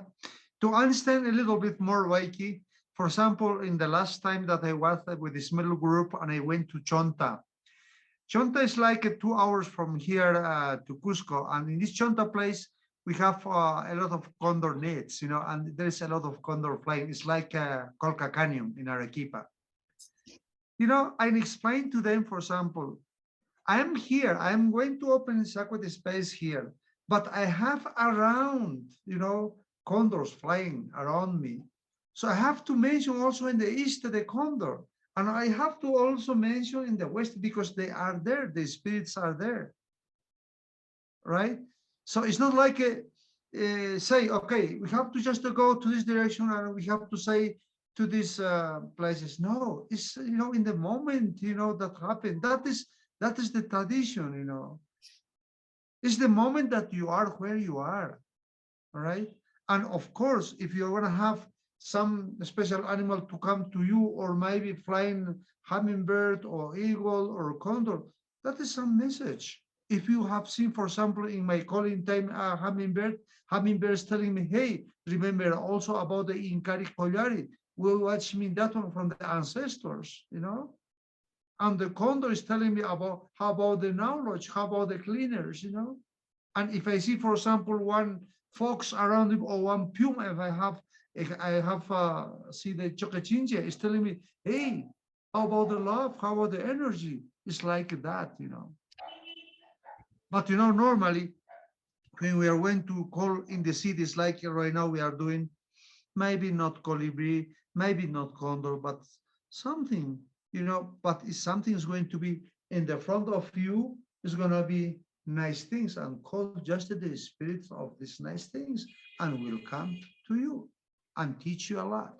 To understand a little bit more, Wakey, For example, in the last time that I was with this middle group and I went to Chonta. Chonta is like 2 hours from here to Cusco. And in this Chonta place, we have a lot of condor nets, you know, and there's a lot of condor flying. It's like Colca Canyon in Arequipa. You know, I explained to them, for example, I'm here, I'm going to open sacred space here, but I have around, you know, condors flying around me. So I have to mention also in the east the condor, and I have to also mention in the west because they are there, the spirits are there, right? So it's not like say, okay, we have to just go to this direction and we have to say to these places. No, it's, you know, in the moment, you know, that happened. That is the tradition, you know. It's the moment that you are where you are, all right? And of course, if you're gonna have some special animal to come to you, or maybe flying hummingbird or eagle or condor, that is some message. If you have seen, for example, in my calling time, hummingbirds telling me, hey, remember also about the Inkari Koyari, will watch me that one from the ancestors, you know? And the condor is telling me about how about the knowledge, how about the cleaners, you know? And if I see, for example, one fox around him or one puma, if I have see the Chocachinche, is telling me, hey, how about the love? How about the energy? It's like that, you know. But you know, normally when we are going to call in the cities like right now we are doing, maybe not colibri, maybe not condor, but something, you know, but if something is going to be in the front of you, is going to be nice things, and call just the spirits of these nice things and will come to you and teach you a lot.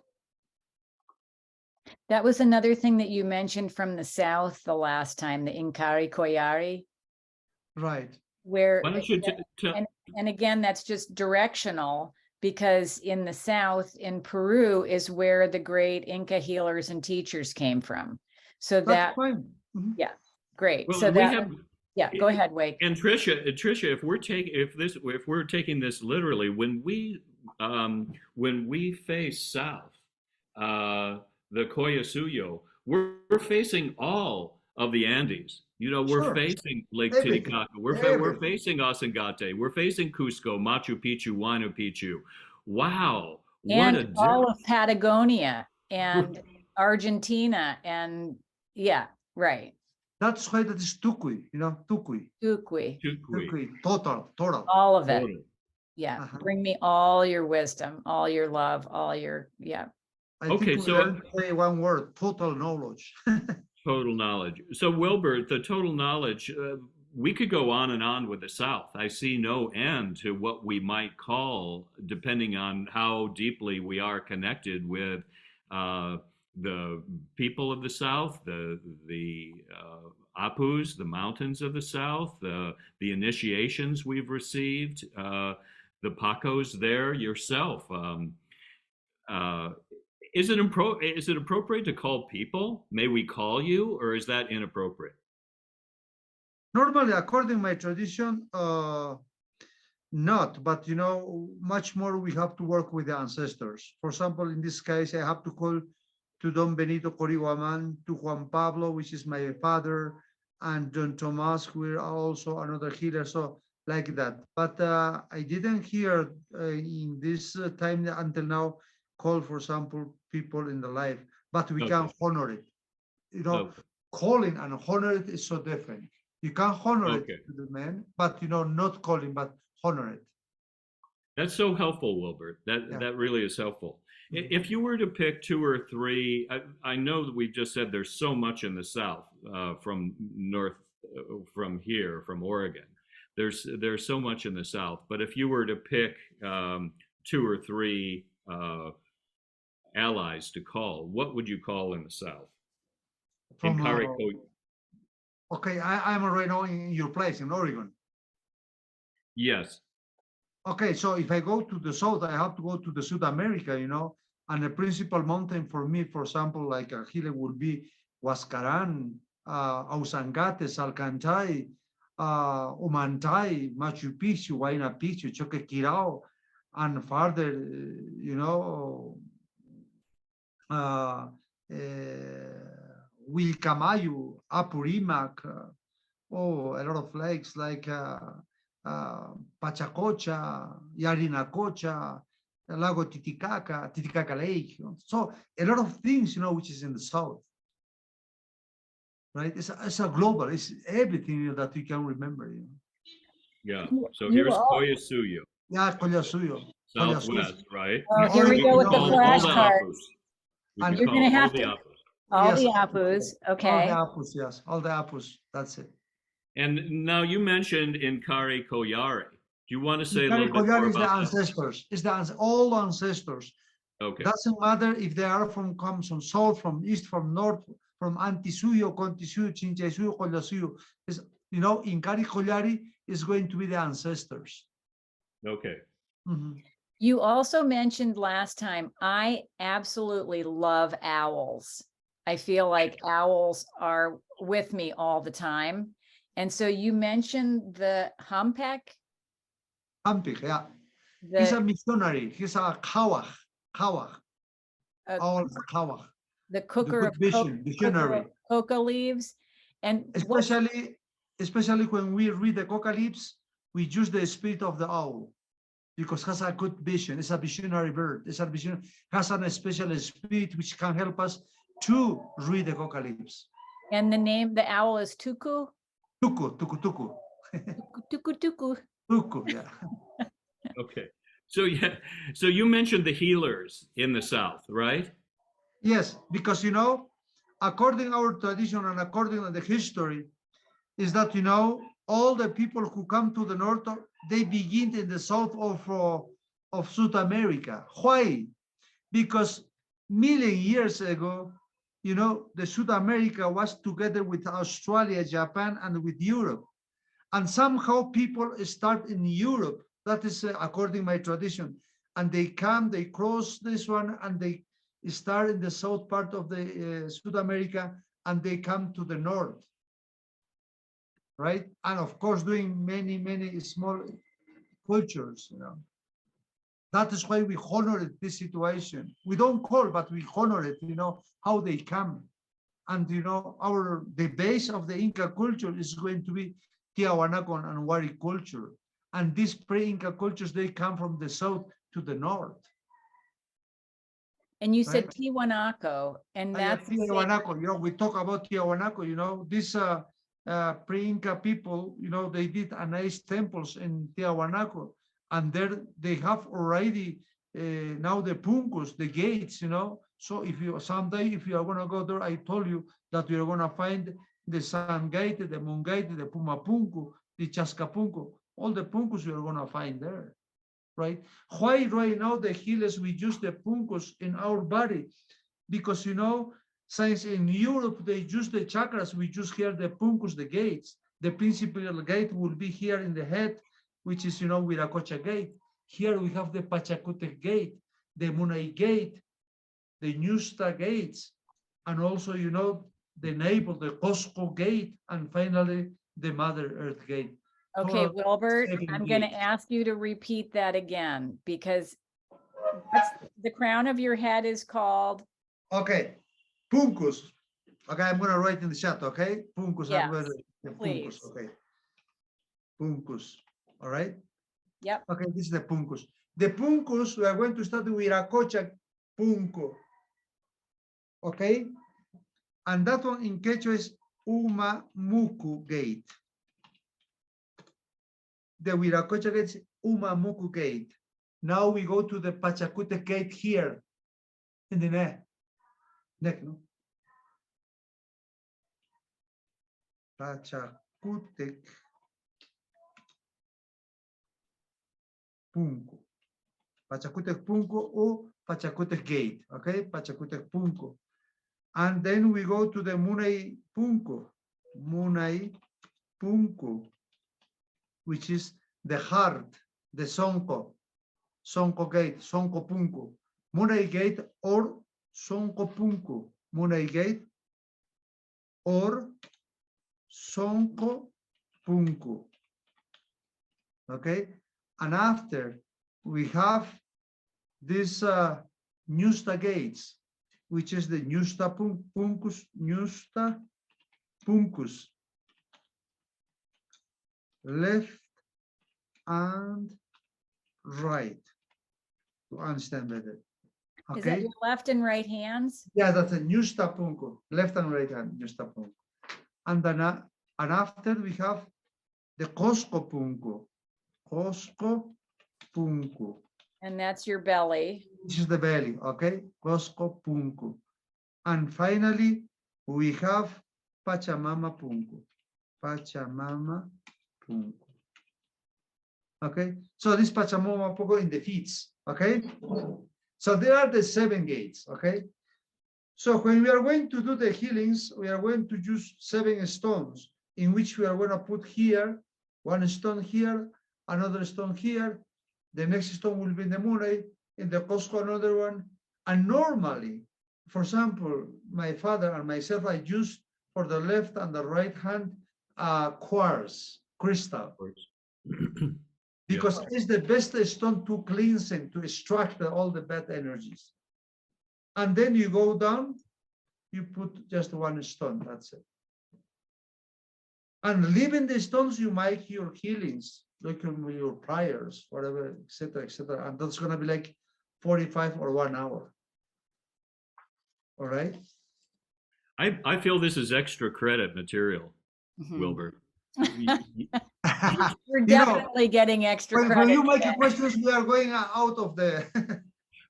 That was another thing that you mentioned from the south the last time, the Inkari Koyari, Right. where, Why don't you and again, that's just directional, because in the south, in Peru, is where the great Inca healers and teachers came from. So That's that, fine. Mhm. yeah, great. well, So we that, have, yeah, go ahead, Wake. and Tricia, if we're taking this literally, when we face south, the Collasuyo, we're facing all of the Andes. You know, we're Sure. facing Lake Everything. Titicaca, we're Everything. facing Asangate, we're facing Cusco, Machu Picchu, Huayna Picchu. Wow, what And a all of Patagonia and Argentina, and yeah, right. That's why that is Tucuy, you know, Tucuy. Tucuy, Tucuy. Total. all of it. Total. Yeah, Uh-huh. bring me all your wisdom, all your love, all your, yeah. I Okay, think we so learned to say one word, total knowledge. total knowledge. So Wilbert, the total knowledge, we could go on and on with the South. I see no end to what we might call, depending on how deeply we are connected with the people of the South, the Apus, the mountains of the South, the initiations we've received, the Pacos there yourself. Uh, is it appropriate to call people? May we call you, or is that inappropriate? Normally, according to my tradition, not, but you know, much more we have to work with the ancestors. For example, in this case, I have to call to Don Benito Coriguaman, to Juan Pablo, which is my father, and Don Tomas, who are also another healer. So like that. But I didn't hear in this time until now call, for example, people in the life, but we can honor it. You know, calling and honor it is so different. You can honor it to the man, but you know, not calling, but honor it. That's so helpful, Wilbert. That really is helpful. If you were to pick two or three, I know that we've just said there's so much in the South from Oregon. There's so much in the South. But if you were to pick two or three allies to call, what would you call in the South? Okay, I'm right now in your place in Oregon. Yes. Okay, so if I go to the south, I have to go to the South America, you know, and the principal mountain for me, for example, like Chile would be Huascarán, Ausangate, Salcantay, Umantay, Machu Picchu, Huayna Picchu, Choquequirao, and farther, you know, Wilcamayu, Apurimac, a lot of lakes like Pachacocha, Yarinacocha, Lago Titicaca, Titicaca Lake. So a lot of things, which is in the south. Right? It's a global, it's everything that you can remember. Yeah. So You here's all- Koyasuyo, Yeah, Collasuyo. southwest, right? Oh, here we We go can with the call all the flashcards. Apus. We And can You're call gonna all have the to- Apus. All Yes. the Apus, All okay. the Apus, yes. All the Apus. That's it. And now you mentioned Inkari Koyari. Do you want to say a little bit Koyari more is the about that? ancestors. It's all ancestors. Okay. Doesn't matter if they are comes from south, from east, from north, from Antisuyo, Contisuyo, Chinchasuyo, Collasuyo. Inkari Koyari is going to be the ancestors. Okay. Mhm. You also mentioned last time, I absolutely love owls. I feel like owls are with me all the time. And so you mentioned the humpback. Hampik, yeah. He's a missionary. He's a kawach. Owl is a kawach. The cooker good of vision, visionary. coca leaves. And what's- Especially when we read the coca leaves, we use the spirit of the owl because it has a good vision. It's a visionary bird. Has a special spirit which can help us to read the coca leaves. and the name, the owl is Tuku? Tuku, tuku, tuku. Tuku, tuku. Tuku, yeah. Okay. So yeah, so you mentioned the healers in the south, right? Yes, because according our tradition and according to the history, is that all the people who come to the north, they begin in the south of South America. Why? Because million years ago, the South America was together with Australia, Japan, and with Europe. And somehow people start in Europe. That is according to my tradition. And they cross this one, and they start in the south part of the South America, and they come to the north. Right? And of course, doing many, many small cultures, That is why we honor this situation. We don't call, but we honor it, how they come. And, the base of the Inca culture is going to be Tiahuanaco and Wari culture. And these pre-Inca cultures, they come from the south to the north. And you said Right. Tiwanaku, and that's Tiahuanaco, we talk about Tiahuanaco, these pre-Inca people, they did nice temples in Tiahuanaco, and there they have already now the puncos, the gates, So if you someday, if you are going to go there, I told you that we are going to find the Sun Gate, the Moon Gate, the Pumapunku, the Chascapunco, all the puncos we are going to find there. Right? Why right now the healers, we use the puncos in our body? Because, since in Europe they use the chakras, we use here the puncos, the gates. The principal gate will be here in the head, which is, Viracocha gate. Here we have the Pachacutec gate, the Munay gate, the Nusta gates, and also, the navel, the Costco gate, and finally the Mother Earth gate. okay, Total Wilbert, 7 I'm going to gates. ask you to repeat that again, because the crown of your head is called. Okay, puncus. Okay, I'm going to write in the chat, okay? Puncus, Yes, I'm going to the please. puncus, okay. Puncus, all right? Yep. Okay, this is the puncus. The puncus, we are going to start with Viracocha punco, okay? And that one in Quechua is Umamuku gate. The Viracocha gate is Umamuku gate. Now we go to the Pachacutec gate here in the neck, no? Pachacutec punco. Pachacutec punco or Pachacutec gate, okay? Pachacutec punco. And then we go to the Munay punco, which is the heart, the Sonco gate, Sonco punco. Munay gate or Sonco punco. Munay gate or Sonco punco. Okay, and after we have these Nusta gates, which is the Nusta Puncus, left and right, to understand better. Is that Okay? your left and right hands? Yeah, that's a Nusta Punku, left and right hand, Nusta Punku. And then and after we have the Cosco Punku. Cosco Punku. And that's your belly. This is the belly, okay? Cosco Punku. And finally, we have Pachamama Punku. Pachamama Punku. Okay? So this Pachamama Punku in the feet, okay? So there are the 7 gates, okay? So when we are going to do the healings, we are going to use 7 stones, in which we are going to put here, 1 stone here, another stone here, the next stone will be in the moonlight, in the Costco another one. And normally, for example, my father and myself, I use for the left and the right hand quartz, crystal, because it's the best stone to cleanse and to extract all the bad energies. And then you go down, you put just 1 stone, that's it. And leaving the stones, you make your healings, like your prayers, whatever, etc., and that's gonna be like 45 or 1 hour. All right. I feel this is extra credit material, Mhm. Wilbert. You're definitely getting extra when credit. you make questions, we are going out of the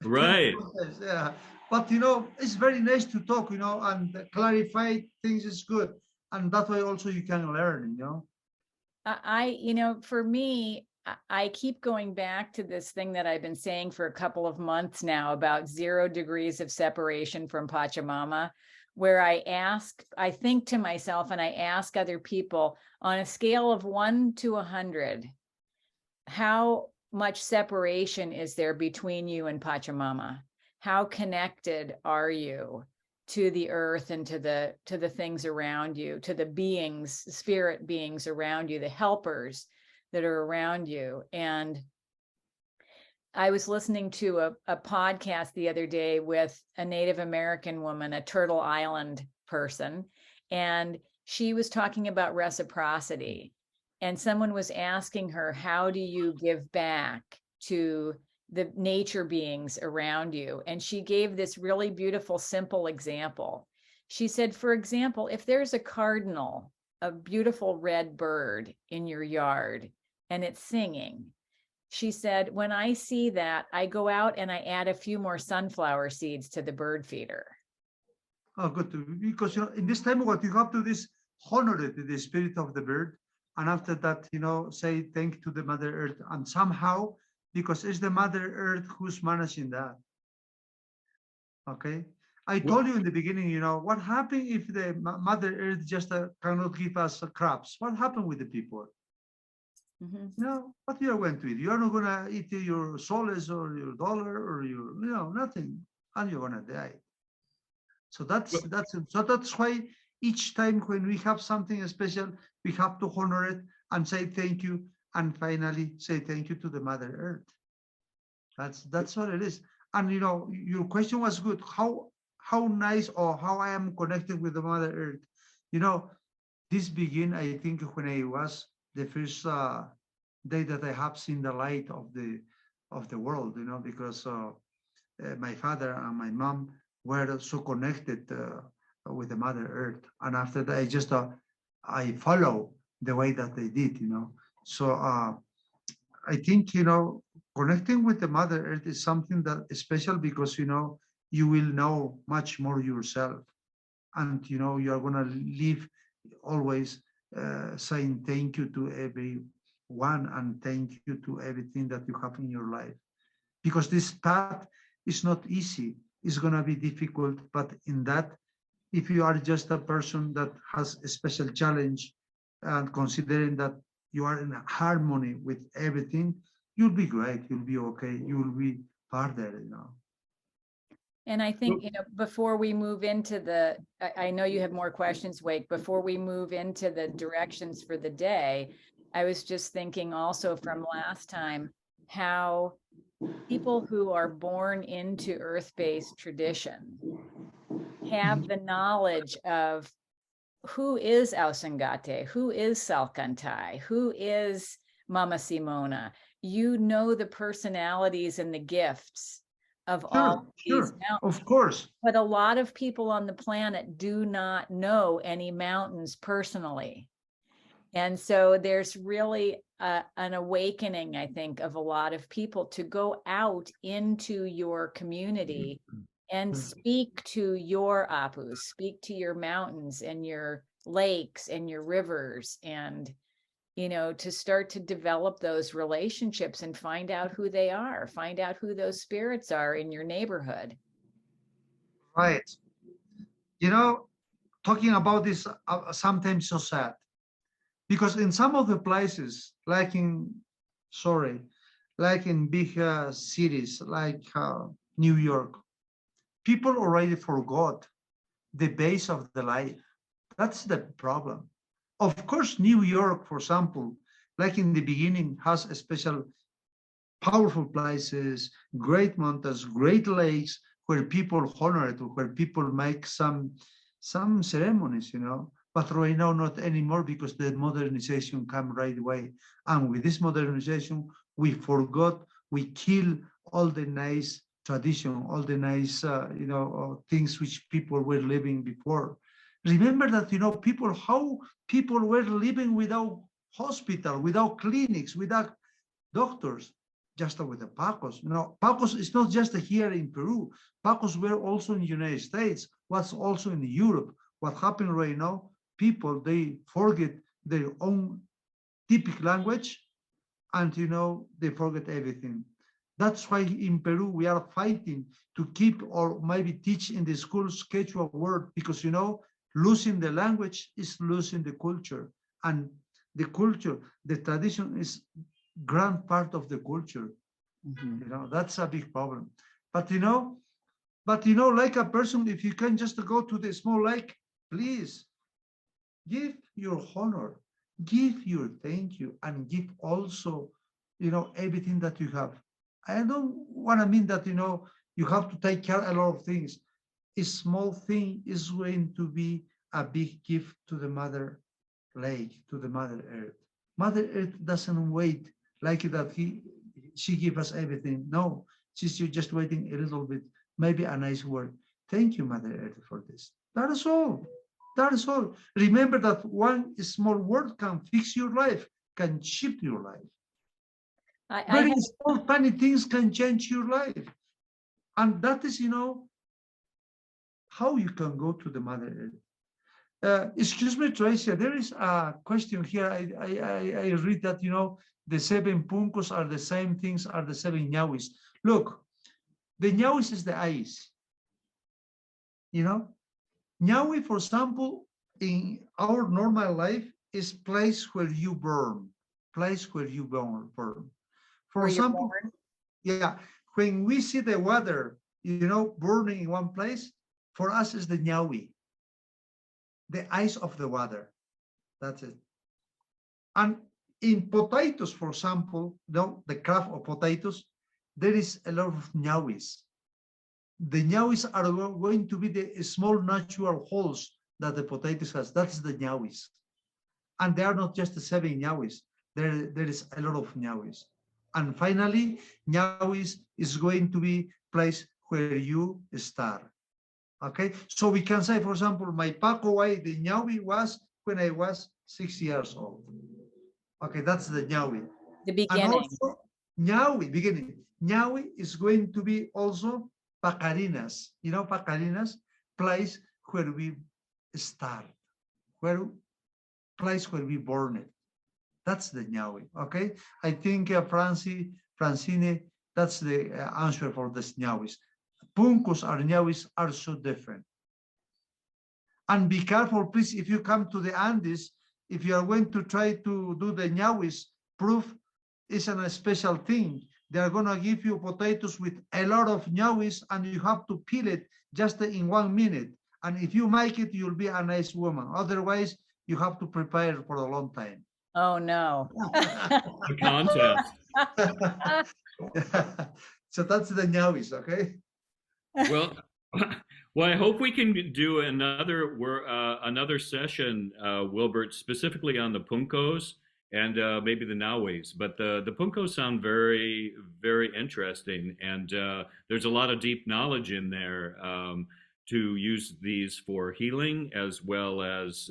Right. yeah. But it's very nice to talk, and clarify things is good, and that way also you can learn, For me, I keep going back to this thing that I've been saying for a couple of months now about 0 degrees of separation from Pachamama, where I think to myself and I ask other people on a scale of 1 to 100, how much separation is there between you and Pachamama? How connected are you to the earth and to the things around you, to the beings, spirit beings around you, the helpers that are around you? And I was listening to a podcast the other day with a Native American woman, a Turtle Island person, and she was talking about reciprocity. And someone was asking her, how do you give back to the nature beings around you? And she gave this really beautiful, simple example. She said, for example, if there's a cardinal, a beautiful red bird in your yard, and it's singing, she said, when I see that, I go out and I add a few more sunflower seeds to the bird feeder. Oh, good. Because in this time, what you have to do is honor the spirit of the bird, and after that, say thank you to the Mother Earth, and somehow, because it's the Mother Earth who's managing that. Okay. I told you in the beginning, what happened if the Mother Earth just cannot give us crops? What happened with the people? What you are going to eat? You are not going to eat your soles or your dollar or your, nothing, and you're going to die. So that's why each time when we have something special, we have to honor it and say thank you, and finally say thank you to the Mother Earth. That's what it is. And your question was good. How nice, or how I am connected with the Mother Earth. This began, I think, when I was the first day that I have seen the light of the world, because my father and my mom were so connected with the Mother Earth. And after that, I follow the way that they did, So I think, connecting with the Mother Earth is something that is special, because, you will know much more yourself. And, you are going to live always saying thank you to everyone, and thank you to everything that you have in your life. Because this path is not easy. It's going to be difficult. But in that, if you are just a person that has a special challenge, and considering that you are in harmony with everything, you'll be great. You'll be okay. You will be farther, And I think, before we move into I know you have more questions, Wake. Before we move into the directions for the day, I was just thinking also from last time, how people who are born into earth-based tradition have the knowledge of who is Ausangate, who is Salkantai, who is Mama Simona. You know the personalities and the gifts of all these mountains. Of course. But a lot of people on the planet do not know any mountains personally. And so there's really an awakening, I think, of a lot of people to go out into your community and speak to your apus, speak to your mountains and your lakes and your rivers, and, you know, to start to develop those relationships and find out who they are, find out who those spirits are in your neighborhood. Right. You know, talking about this sometimes so sad, because in some of the places, like in big cities like New York, people already forgot the base of the life. That's the problem. Of course, New York, for example, like in the beginning, has a special powerful places, great mountains, great lakes, where people honor it, where people make some ceremonies, you know. But right now, not anymore, because the modernization come right away. And with this modernization, we forgot, we kill all the nice tradition, all the nice, things which people were living before. Remember that, you know, how people were living without hospital, without clinics, without doctors, just with the Pacos. You know, Pacos is not just here in Peru. Pacos were also in the United States, was also in Europe. What happened right now, people, they forget their own typical language, and, you know, they forget everything. That's why in Peru, we are fighting to keep, or maybe teach in the schools Quechua word, because, you know, losing the language is losing the culture. And the culture, the tradition is grand part of the culture. Mm-hmm. You know, that's a big problem. But you know, like a person, if you can just go to the small lake, please give your honor, give your thank you, and give also, you know, everything that you have. I don't want to mean that, you know, you have to take care of a lot of things. A small thing is going to be a big gift to the mother lake, to the Mother Earth. Mother Earth doesn't wait like that she gives us everything. No, she's just waiting a little bit, maybe a nice word. Thank you, Mother Earth, for this. That is all. That is all. Remember that one small word can fix your life, can shift your life. Very small, tiny things can change your life. And that is, you know, how you can go to the Mother Earth. Excuse me, Tracia, there is a question here. I read that, you know, the 7 puncos are the same things, are the 7 ñauis. Look, the ñauis is the ice. You know, ñaui, for example, in our normal life is place where you burn, place where you burn. For example, yeah, when we see the water, you know, burning in one place, for us is the ñaui, the ice of the water. That's it. And in potatoes, for example, the craft of potatoes, there is a lot of ñauis. The ñauis are going to be the small natural holes that the potatoes has. That's the ñauis. And they are not just the 7 ñauis. There is a lot of ñauis. And finally, ñauis is going to be place where you start. Okay, so we can say, for example, my Paco way, the ñaui was when I was 6 years old. Okay, that's the ñaui. The beginning. And also, ñaui, beginning. Ñaui is going to be also pacarinas. You know, pacarinas, place where we start, place where we born it. That's the ñaui. Okay, I think Francine, that's the answer for this ñauis. Puncos or ñauis are so different. And be careful, please, if you come to the Andes, if you are going to try to do the ñauis, proof is a special thing. They are going to give you potatoes with a lot of ñauis, and you have to peel it just in 1 minute. And if you make it, you'll be a nice woman. Otherwise, you have to prepare for a long time. Oh, no. The contest. So that's the ñauis, okay? Well, Well, I hope we can do another session, Wilbert, specifically on the Punkos and maybe the Nahues. But the Punkos sound very, very interesting, and there's a lot of deep knowledge in there to use these for healing as well as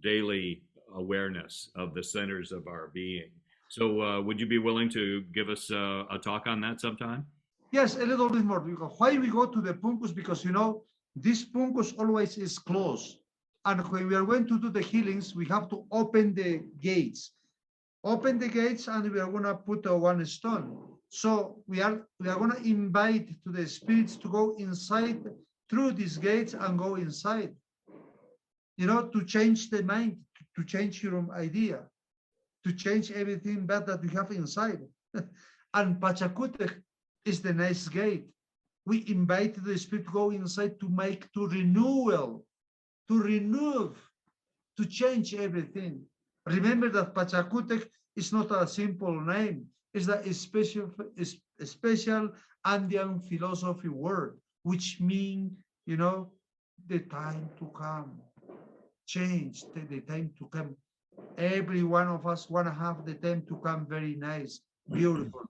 daily awareness of the centers of our being. So, would you be willing to give us a talk on that sometime? Yes, a little bit more. Because why we go to the puncus? Because this puncus always is closed. And when we are going to do the healings, we have to open the gates. Open the gates, and we are going to put one stone. So we are going to invite to the spirits to go inside through these gates and go inside. To change the mind, to change your idea, to change everything bad that we have inside. And Pachacutec is the nice gate. We invite the spirit to go inside to renew, to change everything. Remember that Pachacutec is not a simple name. It's a special Andean philosophy word, which means, the time to come. Change, the time to come. Every one of us want to have the time to come very nice, beautiful,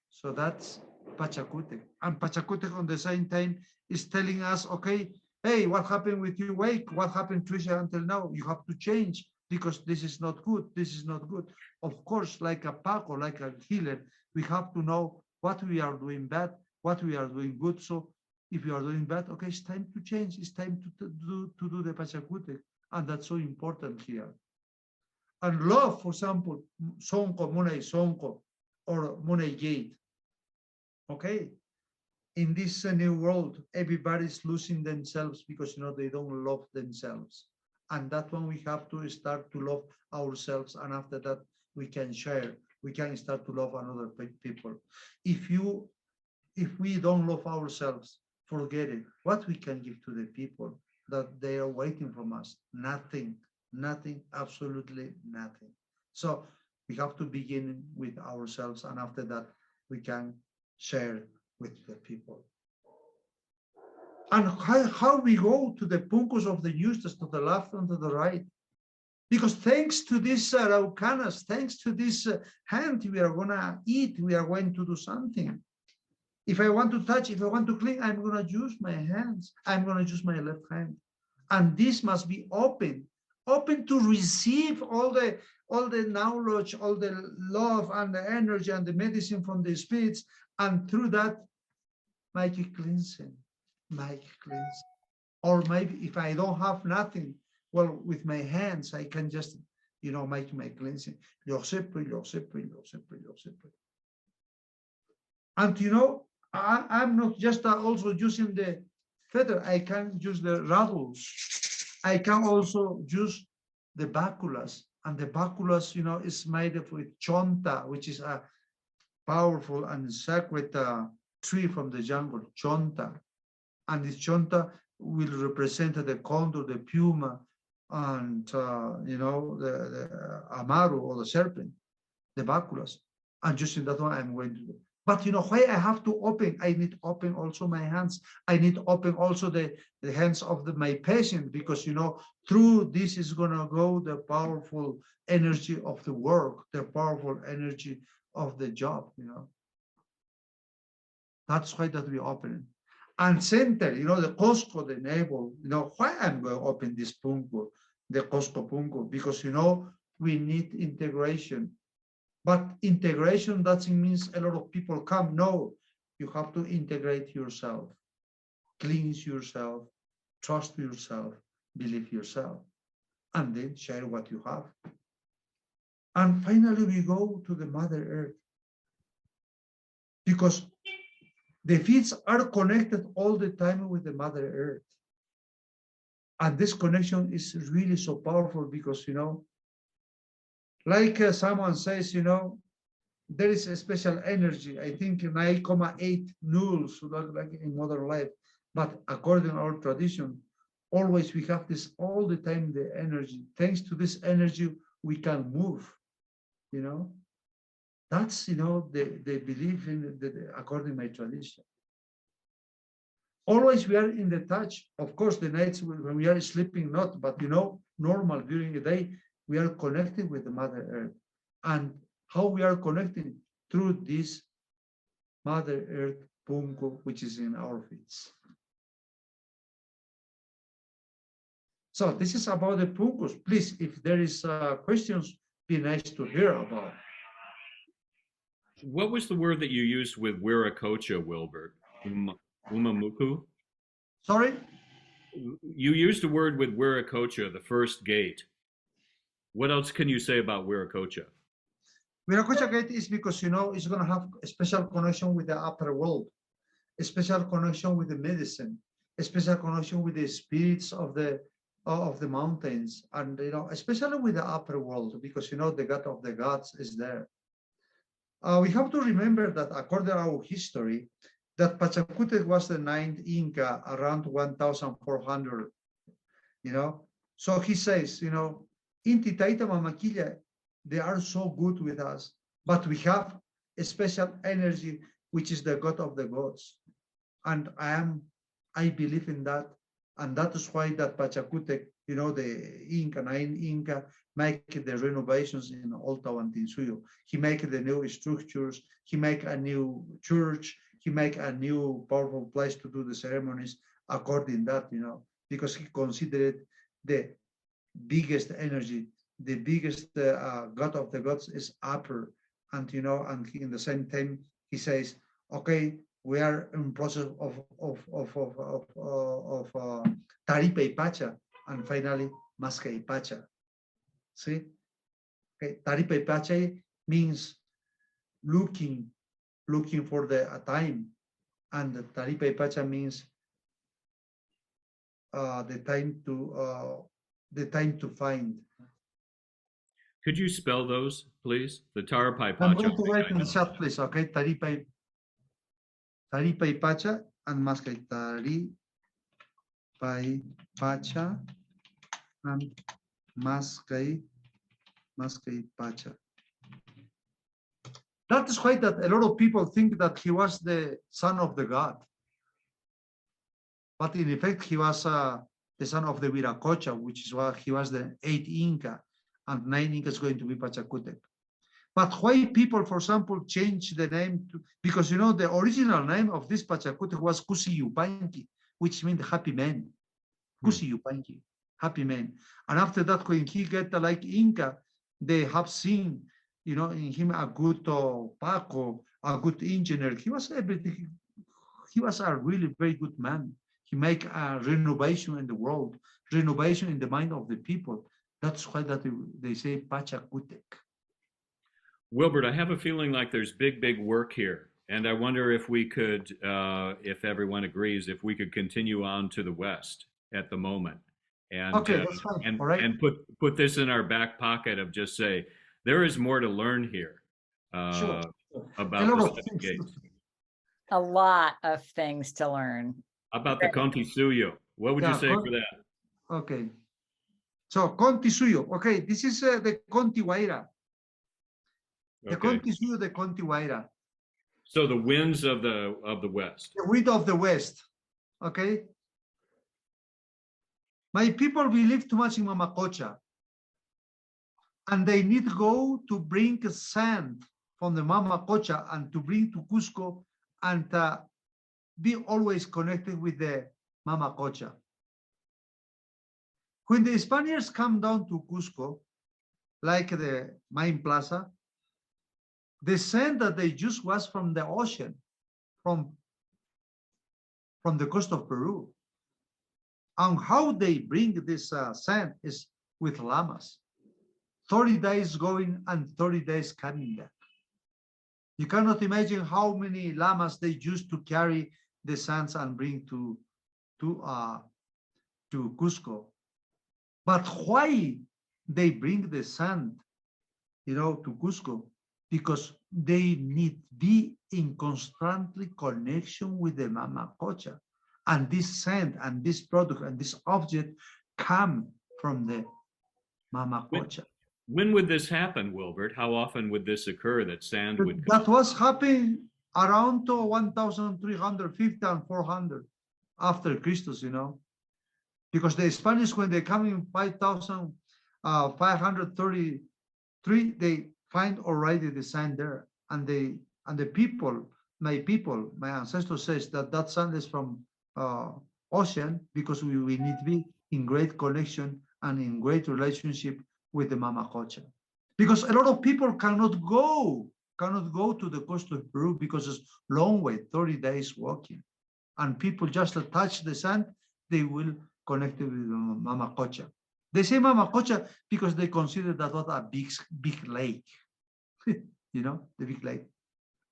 So that's Pachacutec. And Pachacutec on the same time is telling us, okay, hey, what happened with you, Wake? What happened, Trisha, until now? You have to change because this is not good. This is not good. Of course, like a Paco, like a healer, we have to know what we are doing bad, what we are doing good. So if you are doing bad, okay, it's time to change. It's time to do the Pachacutec. And that's so important here. And love, for example, Sonko, Munay Sonko, or Munay Gate. Okay. In this new world, everybody's losing themselves because they don't love themselves. And that one we have to start to love ourselves. And after that, we can share. We can start to love another people. If we don't love ourselves, forget it. What we can give to the people that they are waiting from us? Nothing, absolutely nothing. So we have to begin with ourselves, and after that, we can share with the people. And how we go to the puncos of the Eustace, to the left and to the right. Because thanks to this Raucanas, thanks to this hand, we are going to eat, we are going to do something. If I want to touch, if I want to clean, I'm going to use my hands. I'm going to use my left hand. And this must be open to receive all the knowledge, all the love and the energy and the medicine from the spirits. And through that, make it cleansing. Or maybe if I don't have nothing, well, with my hands, I can just, make my cleansing. And I'm not just also using the feather. I can use the rattles. I can also use the baculas. And the baculas, is made of with chonta, which is a powerful and sacred tree from the jungle, chonta. And this chonta will represent the condor, the puma, and the amaru or the serpent, the baculas. And using that one, I'm going to do. But why I have to open? I need to open also my hands. I need to open also the hands of my patient, because through this is gonna go the powerful energy of the work, the powerful energy of the job. That's why that we open it. And center, the Costco, the navel. Why I'm going to open this punko, the Costco punko? Because we need integration. But integration doesn't mean a lot of people come. No, you have to integrate yourself, cleanse yourself, trust yourself, believe yourself, and then share what you have. And finally, we go to the Mother Earth, because the feet are connected all the time with the Mother Earth. And this connection is really so powerful because, like someone says, there is a special energy, I think 9.8 nulls, like in modern life. But according to our tradition, always we have this all the time, the energy. Thanks to this energy, we can move, That's, the belief in according to my tradition. Always we are in the touch. Of course, the nights when we are sleeping, not, but normal during the day, we are connecting with the Mother Earth. And how we are connecting? Through this Mother Earth punko, which is in our feet. So this is about the puncos. Please, if there is questions, be nice to hear about. What was the word that you used with Wiracocha, Wilbert? Umamuku? Sorry? You used a word with Wiracocha, the first gate. What else can you say about Wiracocha? Wiracocha Gate is because, it's going to have a special connection with the upper world, a special connection with the medicine, a special connection with the spirits of the mountains, and, especially with the upper world, because, the God of the gods is there. We have to remember that according to our history, that Pachacutec was the 9th Inca around 1400, So he says, Inti Taita Mamaquilla, they are so good with us, but we have a special energy, which is the God of the gods. And I believe in that. And that is why that Pachacutec, the Inca, 9 Inca, make the renovations in old Tawantin Suyukuna. He make the new structures, he make a new church, he make a new powerful place to do the ceremonies according that, because he considered the biggest energy, the biggest God of the gods is upper. And, and in the same time, he says, okay, we are in process of Taripa y Pacha, and finally Masca y Pacha. See? Okay, Taripa y Pacha means looking for the time, and the Taripa y Pacha means the time to find. Could you spell those, please? The Taripa I'm Pacha. going to write in the chat, please. Okay, Taripa y Pacha and Masca y Taripa y Pacha and Masca y Pacha. That is why that a lot of people think that he was the son of the god, but in effect he was the son of the Viracocha, which is why he was the 8th Inca, and 9 Inca is going to be Pachacutec. But why people, for example, change the name to, because the original name of this Pachacutec was Kusi Yupanqui, which means happy man. Kusi Yupanqui, happy man. And after that, when he get like Inca, they have seen, in him a good Paco, a good engineer. He was everything. He was a really very good man. He make a renovation in the world, renovation in the mind of the people. That's why that they say Pachacutec. Wilbert, I have a feeling like there's big work here. And I wonder if we could, if everyone agrees, if we could continue on to the west at the moment. And, okay, that's fine. And, all right. And put this in our back pocket of just say, there is more to learn here Sure. about the gates. A lot of things to learn. About the Conti Suyo. What would you say for that? Okay. So Conti Suyo. Okay, this is the Conti Guaira. The Conti Suyo, the Conti Guaira. So the winds of the west. The wind of the west. Okay. My people believe too much in Mamacocha, and they need to go to bring sand from the Mamacocha and to bring to Cusco and be always connected with the Mamacocha. When the Spaniards come down to Cusco, like the main plaza, the sand that they used was from the ocean, from the coast of Peru. And how they bring this sand is with llamas. 30 days going and 30 days coming back. You cannot imagine how many llamas they used to carry the sands and bring to Cusco. But why they bring the sand, to Cusco? Because they need to be in constantly connection with the Mamacocha. And this sand and this product and this object come from the Mamacocha. When would this happen, Wilbert? How often would this occur that sand would come? That was happening around 1350 and 400. after Christus, you know, because the Spanish, when they come in 5,533, they find already the sign there, and the people, my ancestors says that sign is from ocean, because we need to be in great connection and in great relationship with the Mamacocha, because a lot of people cannot go to the coast of Peru because it's long way, 30 days walking, and people just touch the sand, they will connect with the Mamacocha. They say Mamacocha because they consider that was a big lake, you know, the big lake,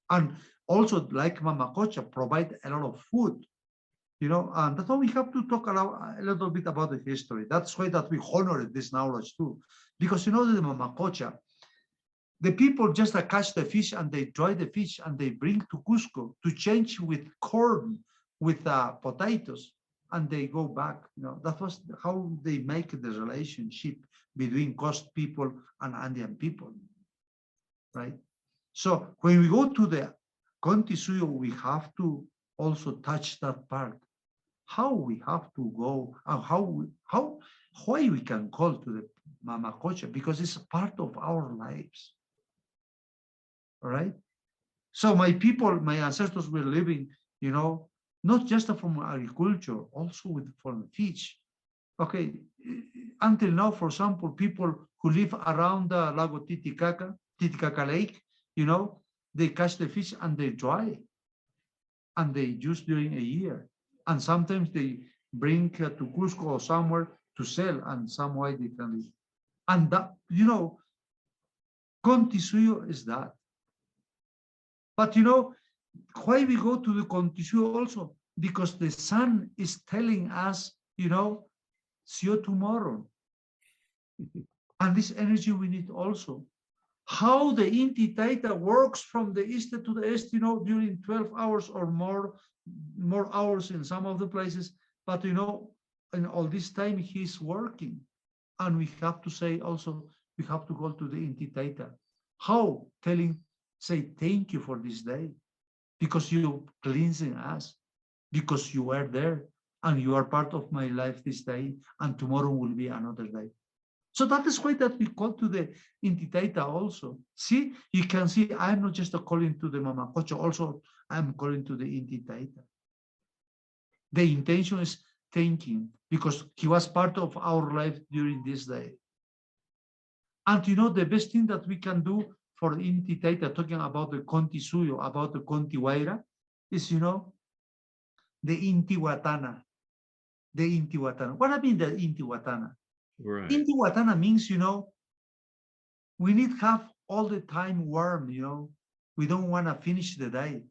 and also like Mamacocha provide a lot of food, you know, and that's why we have to talk a little bit about the history. That's why that we honor this knowledge too, because you know the Mamacocha, the people just catch the fish and they dry the fish and they bring to Cusco to change with corn, with potatoes, and they go back. You know, that was how they make the relationship between coast people and Andean people, right? So when we go to the Conti Suyo, we have to also touch that part. How we have to go, and why we can call to the Mamacocha, because it's a part of our lives. All right. So my people, my ancestors were living, you know, not just from agriculture, also from fish. Okay. Until now, for example, people who live around the Lago Titicaca Lake, you know, they catch the fish and they dry, and they use during a year. And sometimes they bring to Cusco or somewhere to sell, and some way they can live. And that, you know, Conti Suyo is that. But you know, why we go to the Conti Suyo also? Because the sun is telling us, you know, see you tomorrow. And this energy we need also. How the Inti Taita works from the east to the east, you know, during 12 hours or more hours in some of the places. But you know, in all this time he's working. And we have to say also, we have to go to the Inti Taita. How? Say thank you for this day, because you cleansing us, because you are there and you are part of my life this day, and tomorrow will be another day. So that is why that we call to the Inti Taita also. See, you can see I'm not just calling to the Mamacocha, also I'm calling to the Inti Taita. The intention is thanking, because he was part of our life during this day. And you know, the best thing that we can do for Inti Taita, talking about the Conti Suyo, about the Conti Waira, is, you know, the Inti Watana. The Inti Watana. What I mean the Inti Watana? Right. Inti Watana means, you know, we need to have all the time warm, you know. We don't want to finish the day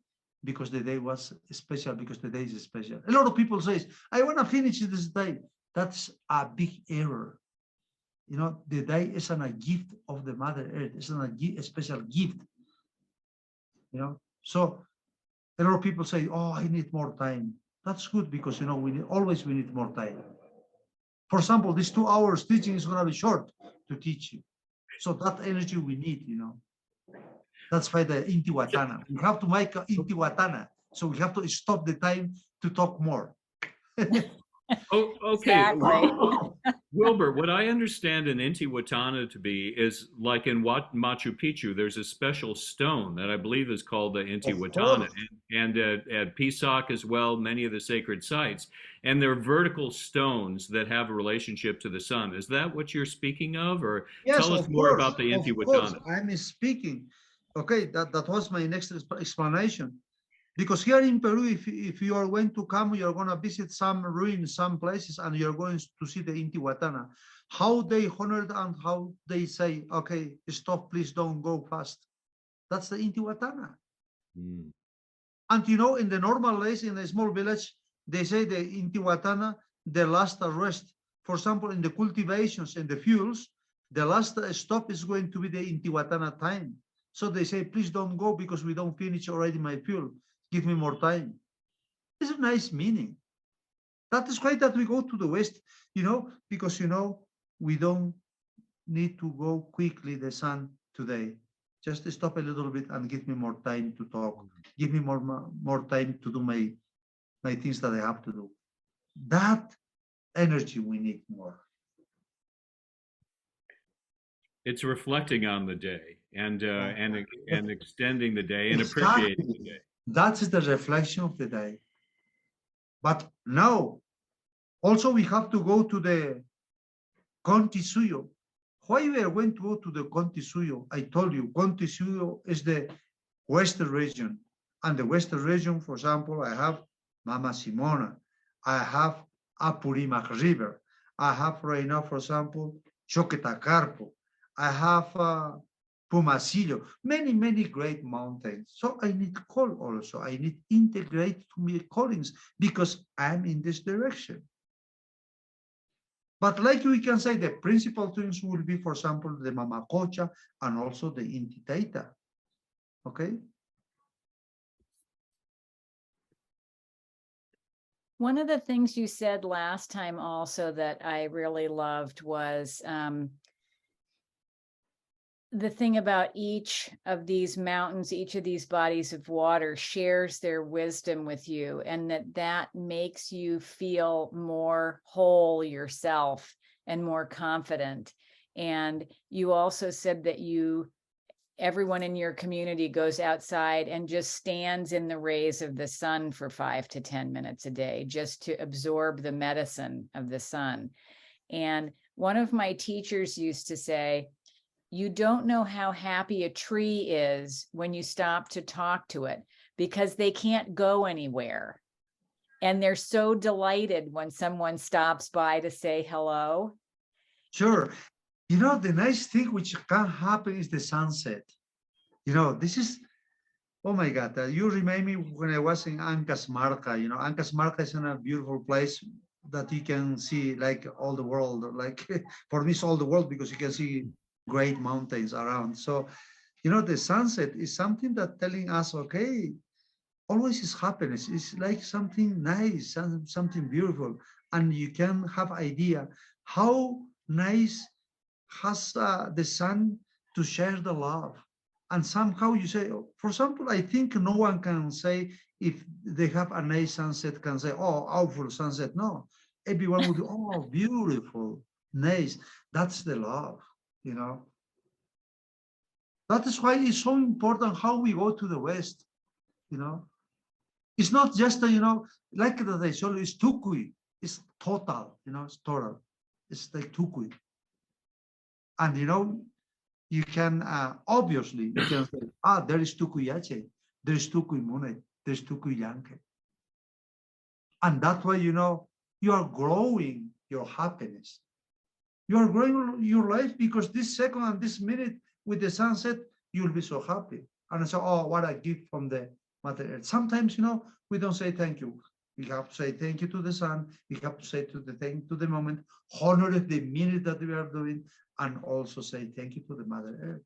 because the day was special, because the day is special. A lot of people say, I want to finish this day. That's a big error. You know, the day is a gift of the Mother Earth. It's a special gift. You know, so a lot of people say, oh, I need more time. That's good, because, you know, we need more time. For example, this 2 hours teaching is going to be short to teach you. So that energy we need, you know. That's why the Inti Watana. We have to make Inti Watana. So we have to stop the time to talk more. Oh, okay. Exactly. Wilbert, what I understand an Intihuatana to be is like in Machu Picchu, there's a special stone that I believe is called the Intihuatana, and at Pisac as well, many of the sacred sites. And they're vertical stones that have a relationship to the sun. Is that what you're speaking of? Or Yes, tell us more about the Intihuatana. I'm speaking. Okay, that was my next explanation. Because here in Peru, if you are going to come, you're going to visit some ruins, some places, and you're going to see the Intihuatana, how they honor it and how they say, okay, stop, please don't go fast. That's the Intihuatana. Mm. And you know, in the normal days, in a small village, they say the Intihuatana, the last rest. For example, in the cultivations and the fuels, the last stop is going to be the Intihuatana time. So they say, please don't go because we don't finish already my fuel. Give me more time. It's a nice meaning. That is why that we go to the West, you know, because, you know, we don't need to go quickly the sun today. Just stop a little bit and give me more time to talk. Give me more time to do my things that I have to do. that energy we need more. It's reflecting on the day and extending the day and Exactly. appreciating the day. That's the reflection of the day. But now, also we have to go to the Conti Suyo. Why we are going to go to the Conti Suyo? I told you, Conti Suyo is the Western region. And the Western region, for example, I have Mama Simona. I have Apurimac River. I have right now, for example, Choquetacarpo. I have Pumasillo, many great mountains. So I need call also. I need integrate to my callings because I'm in this direction. But like we can say, the principal things will be, for example, the Mamacocha and also the Inti Taita. Okay. One of the things you said last time also that I really loved was the thing about each of these mountains, each of these bodies of water shares their wisdom with you, and that makes you feel more whole yourself and more confident. And you also said that everyone in your community goes outside and just stands in the rays of the sun for 5 to 10 minutes a day, just to absorb the medicine of the sun. And one of my teachers used to say, you don't know how happy a tree is when you stop to talk to it, because they can't go anywhere. And they're so delighted when someone stops by to say hello. Sure. You know, the nice thing which can happen is the sunset. You know, this is, oh my God, you remind me when I was in Ancas Marca. You know, Ancas Marca is in a beautiful place that you can see like all the world. Like for me, it's all the world because you can see great mountains around. So, you know, the sunset is something that telling us, okay, always is happiness. It's like something nice, something beautiful. And you can have idea how nice has the sun to share the love. And somehow you say, for example, I think no one can say if they have a nice sunset can say, oh, awful sunset. No, everyone would, oh, beautiful, nice. That's the love, you know. That is why it's so important how we go to the West, you know. It's not just, you know, like that I told you, it's tukui. It's total, you know, it's total. It's like tukui. And, you know, you can, obviously, you can say, there is tukui yache, there is tukui mune, there's tukui yanke. And that way, you know, you are growing your happiness. You are growing your life because this second and this minute with the sunset, you'll be so happy. And so, oh, what a gift from the Mother Earth. Sometimes, you know, we don't say thank you. We have to say thank you to the sun. We have to say thank to the moment, honor the minute that we are doing, and also say thank you to the Mother Earth.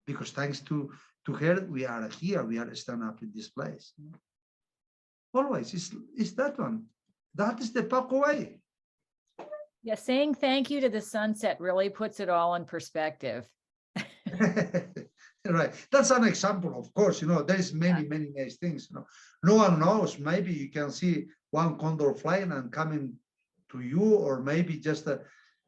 Because thanks to her, we are here. We are standing up in this place. Always, it's that one. That is the Paco way. Yeah, saying thank you to the sunset really puts it all in perspective. Right. That's an example, of course. You know, there is many nice things. You know, no one knows. Maybe you can see one condor flying and coming to you, or maybe just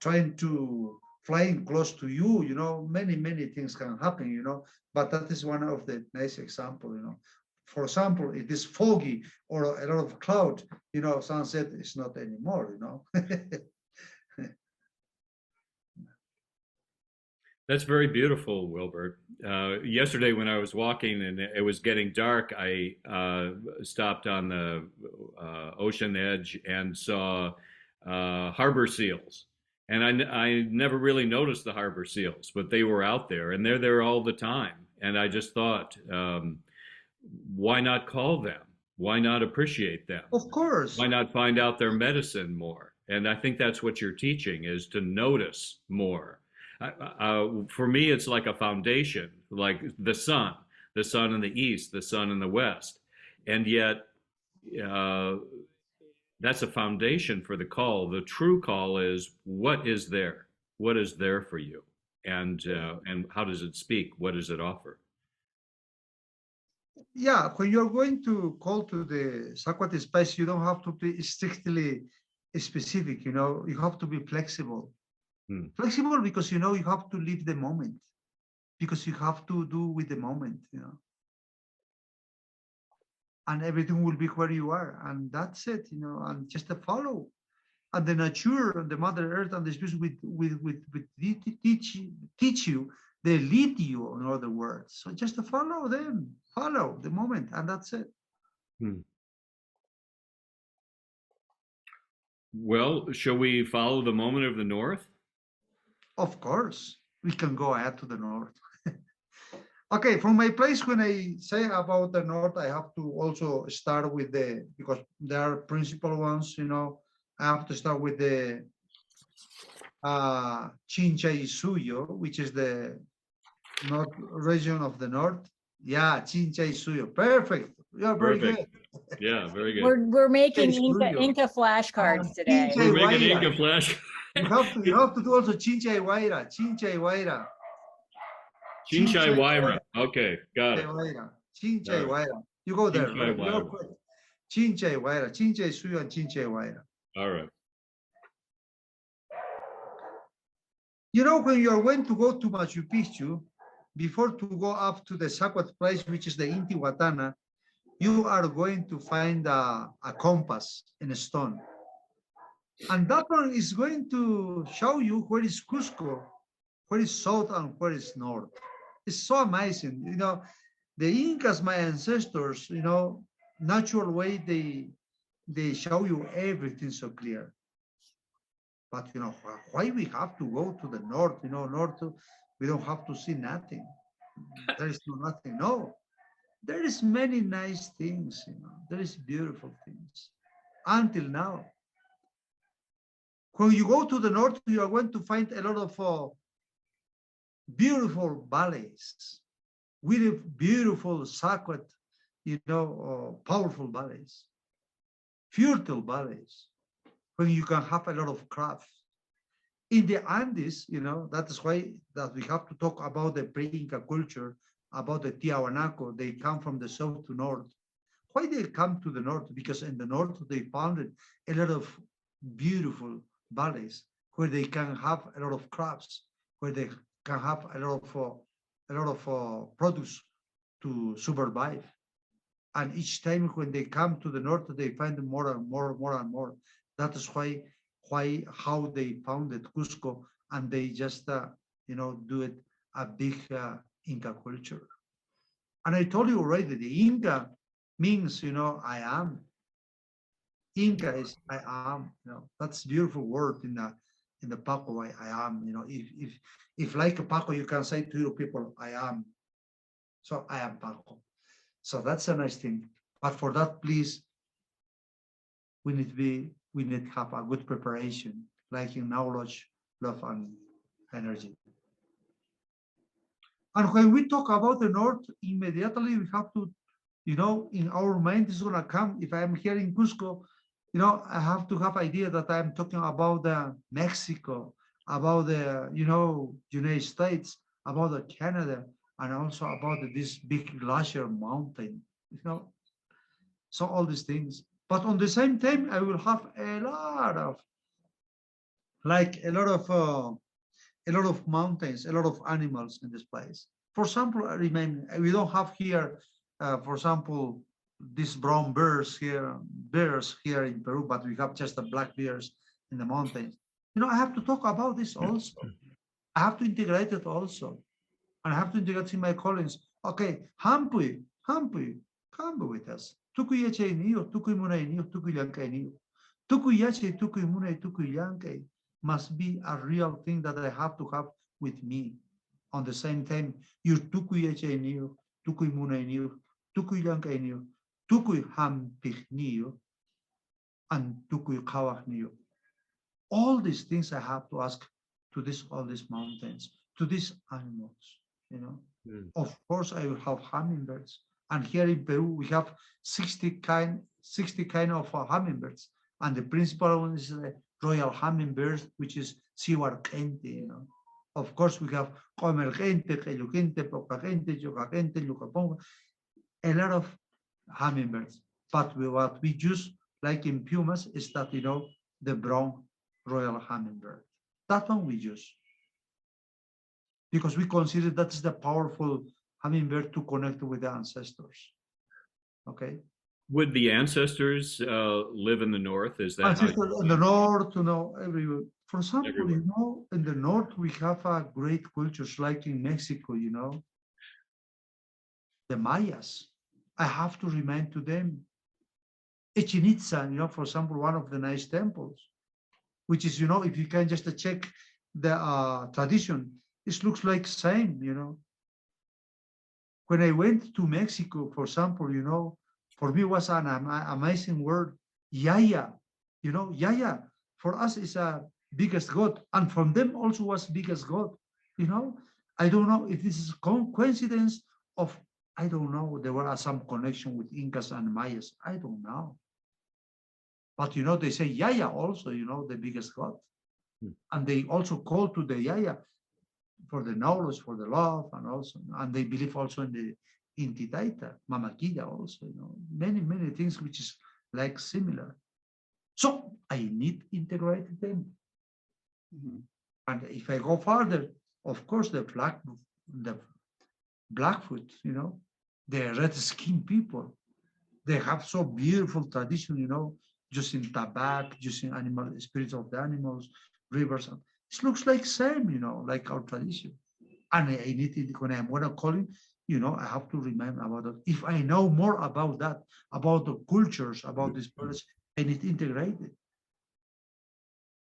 trying to flying close to you. You know, many things can happen. You know, but that is one of the nice example. You know, for example, it is foggy or a lot of cloud. You know, sunset is not anymore. You know. That's very beautiful, Wilbert. Yesterday, when I was walking and it was getting dark, I stopped on the ocean edge and saw harbor seals. And I never really noticed the harbor seals, but they were out there and they're there all the time. And I just thought, why not call them? Why not appreciate them? Of course. Why not find out their medicine more? And I think that's what you're teaching, is to notice more. For me, it's like a foundation, like the sun in the east, the sun in the west. And yet, that's a foundation for the call. The true call is, what is there? What is there for you? And how does it speak? What does it offer? Yeah, when you're going to call to the Sakwati space, you don't have to be strictly specific, you have to be flexible. Hmm. Flexible because, you have to live the moment, because you have to do with the moment, and everything will be where you are. And that's it, and just to follow. And the nature and the Mother Earth and the Spirit with teach you, they lead you, in other words. So just to follow them, follow the moment, and that's it. Hmm. Well, shall we follow the moment of the North? Of course, we can go ahead to the North. Okay, from my place, when I say about the North, I have to also start with because there are principal ones, I have to start with the Chinchay Suyo, which is the north region of the North. Yeah, Chinchay Suyo. Perfect. You're very Perfect. good. Yeah, very good. We're making Suyo. Inca flashcards today. Chinchay We're making Waira. Inca flash. You have to do also Chinchay Waira. Chinchay Waira. Chinchay Waira. Okay, got it. Chinchay All right. Waira. You go there. Chinchay Real Waira. quick. Chinchay Waira. Chinchay Suyo and Chinchay Waira. All right. When you are going to go to Machu Picchu, before to go up to the sacred place, which is the Intihuatana, you are going to find a compass in a stone. And that one is going to show you where is Cusco, where is south and where is north. It's so amazing. The Incas, my ancestors, natural way they show you everything so clear. But why we have to go to the north? North, we don't have to see nothing. There is nothing. No, there is many nice things. There is beautiful things. Until now, when you go to the north, you are going to find a lot of beautiful valleys, with beautiful, sacred, powerful valleys, fertile valleys, when you can have a lot of craft. In the Andes, that is why that we have to talk about the pre-Inca culture, about the Tiahuanaco. They come from the south to north. Why they come to the north? Because in the north they founded a lot of beautiful valleys where they can have a lot of crops, where they can have a lot of produce to survive. And each time when they come to the north, they find more and more and more. That is how they founded Cusco, and they just do it a big Inca culture. And I told you already, the Inca means I am. Inca is I am. That's a beautiful word in the Paco. I am. If like a Paco, you can say to your people, I am. So I am Paco. So that's a nice thing. But for that, please, we need to have a good preparation, like in knowledge, love, and energy. And when we talk about the North, immediately we have to, in our mind is gonna come. If I'm here in Cusco, I have to have idea that I'm talking about Mexico, about the United States, about the Canada, and also about this big glacier mountain. So all these things. But on the same time, I will have a lot of mountains, a lot of animals in this place. For example, we don't have here, for example, these brown bears here in Peru, but we have just the black bears in the mountains. I have to talk about this also. I have to integrate it also. And I have to integrate in my colleagues. Okay, Hampui, come with us. Tukui yache niyo, tukui munay niyo, tukui yankay niyo. Tukui yache, tukui munay, tukui yankay must be a real thing that I have to have with me. On the same time, your tukui yache niyo, tukui munay niyo, tukui yankay niyo, tukui hampich niyo, and tukui kawak niyo. All these things I have to ask to all these mountains, to these animals, Of course, I will have hummingbirds. And here in Peru, we have 60 kind of hummingbirds. And the principal one is the royal hummingbird, which is sihuarquente, Of course, we have comergente, queluquente, pocagente, yocagente, yucaponga, a lot of hummingbirds. But what we use, like in pumas, is that, the brown royal hummingbird. That one we use because we consider that is the powerful hummingbird to connect with the ancestors. Okay. Would the ancestors live in the north? Is that how Ancestors in the north, everywhere. For example, everywhere? in the north we have a great cultures like in Mexico, the Mayas. I have to remind to them. Chichen Itza, for example, one of the nice temples, which is, if you can just check the tradition, it looks like same, When I went to Mexico, for example, for me was an amazing word, Yaya, Yaya, for us is a biggest God, and from them also was biggest God, I don't know if this is coincidence of, I don't know, there were some connection with Incas and Mayas, I don't know. But they say Yaya also, the biggest God. And they also call to the Yaya for the knowledge, for the love, and they believe also in the Intitaita, Mamaquilla also, many, many things which is like similar. So I need to integrate them. Mm-hmm. And if I go further, of course, the Blackfoot, the red-skinned people, they have so beautiful tradition, using tobacco, using animal spirits of the animals, rivers. It looks like same, like our tradition. And I need it when I'm going to call it, I have to remember about it. If I know more about that, about the cultures, about this knowledge, I need to integrate it.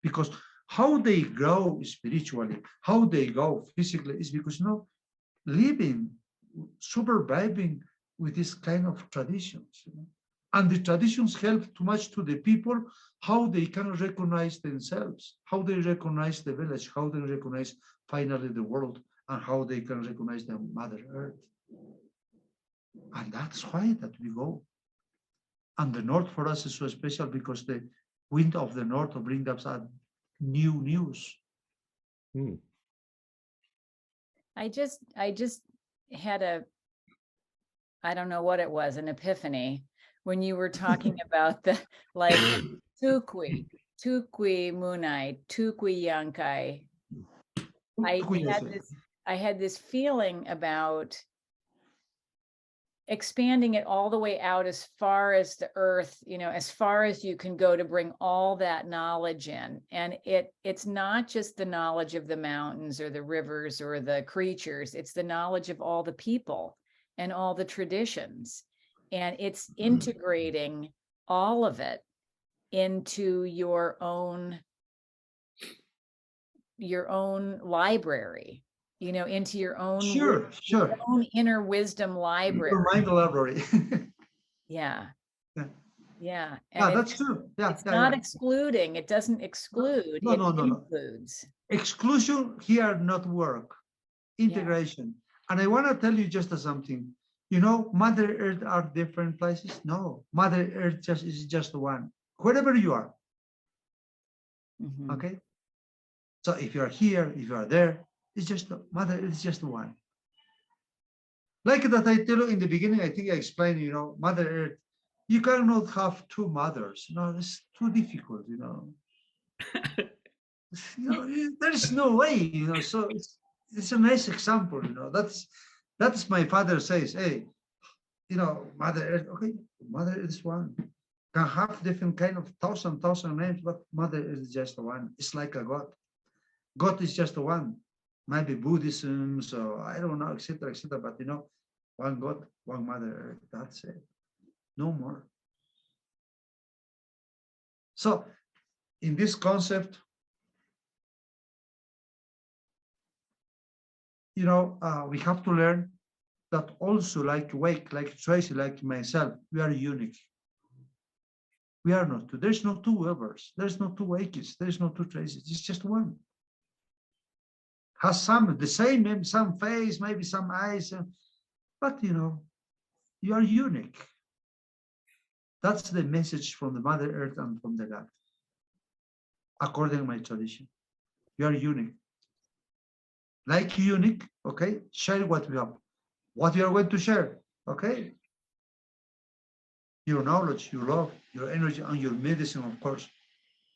Because how they grow spiritually, how they go physically is because, living, surviving with this kind of traditions, And the traditions help too much to the people, how they can recognize themselves, how they recognize the village, how they recognize finally the world, and how they can recognize the Mother Earth. And that's why that we go. And the North for us is so special because the wind of the North brings us new news. I just had I don't know what it was, an epiphany when you were talking about the like Tukui Munai, Tukui Yankai. I had this feeling about expanding it all the way out as far as the earth, as far as you can go to bring all that knowledge in. And it's not just the knowledge of the mountains or the rivers or the creatures, it's the knowledge of all the people and all the traditions. And it's integrating all of it into your own library, into your own your own inner wisdom library. Your mind library. Yeah. And that's true. It's not excluding. It doesn't exclude. It includes. Exclusion here not work. Integration. And I want to tell you just something. Mother Earth are different places. No, Mother Earth is just one. Wherever you are. Mm-hmm. Okay. So if you are here, if you are there, it's just Mother Earth is just one. Like that I tell you in the beginning, I think I explained, Mother Earth, you cannot have two mothers. No, it's too difficult, There's no way, so it's a nice example, that's my father says, hey, Mother Earth, okay, Mother Earth is one. Can have different kind of thousand names, but Mother Earth is just one. It's like a God. God is just one. Maybe Buddhism, so I don't know, etc., but one God, one Mother Earth, that's it. No more. So in this concept, we have to learn that also like Wake, like Tracy, like myself, we are unique. We are not two. There's no two Wilberts. There's no two Wakes. There's no two Traces. It's just one. Has some the same, maybe some face, maybe some eyes, but you are unique. That's the message from the Mother Earth and from the God. According to my tradition, you are unique. Like unique, okay? Share what we have. What you are going to share, okay? Your knowledge, your love, your energy, and your medicine, of course.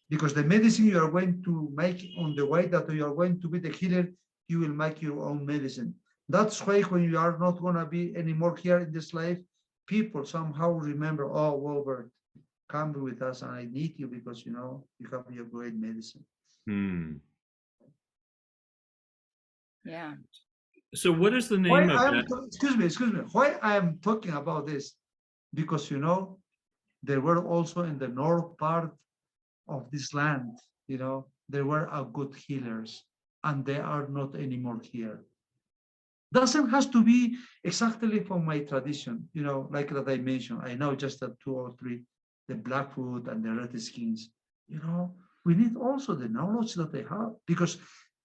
because the medicine you are going to make on the way that you are going to be the healer, you will make your own medicine. That's why when you are not going to be anymore here in this life, people somehow remember, oh, Wilbert, come with us, and I need you because, you know, you have your great medicine. Yeah. So what is the Why name of I am, that? excuse me, why I am talking about this? Because, you know, there were also in the north part of this land, you know, there were good healers, and they are not anymore here. Doesn't has to be exactly from my tradition, you know, like that I mentioned. I know just that 2 or 3, the Blackfoot and the Redskins, you know, we need also the knowledge that they have because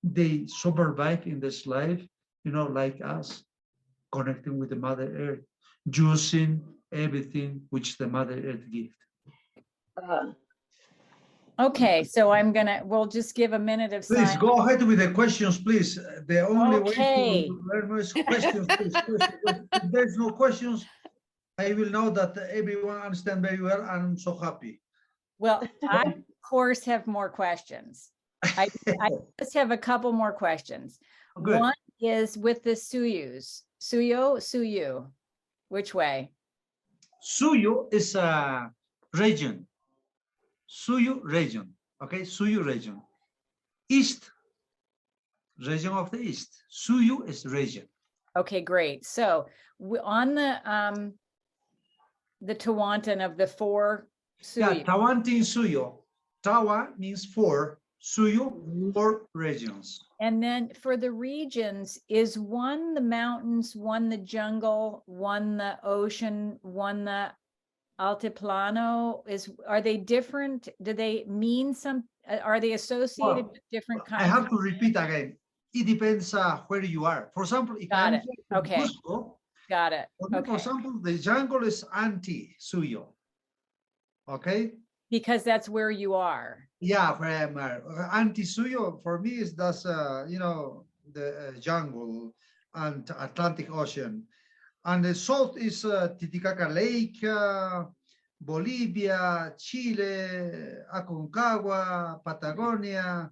they survive in this life, you know, like us, connecting with the Mother Earth, using everything which the Mother Earth gives. Okay, so we'll just give a minute of Please silence. go ahead with the questions, please. The only way Okay. to learn is questions, please. If there's no questions, I will know that everyone understand very well, and I'm so happy. Well, I, of course, have more questions. I just have a couple more questions. Good. One is with the Suyu, which way? Suyu is a region. Suyu region, okay? Suyu region. East, region of the East. Suyu is region. Okay, great. So on the Tawantin of the 4 Suyu. Yeah, Tawantin Suyu. Tawa means 4. Suyu, 4 regions. And then for the regions, is one the mountains, one the jungle, one the ocean, one the altiplano? Are they different? Do they mean some? Are they associated with different kinds? I have to repeat again. It depends where you are. For example, if I'm here in Cusco, got it. Okay. For example, the jungle is anti-Suyo. Okay. Because that's where you are. Yeah, anti-Suyo for me is that's you know, the jungle and Atlantic Ocean, and the south is Titicaca Lake, Bolivia, Chile, Aconcagua, Patagonia,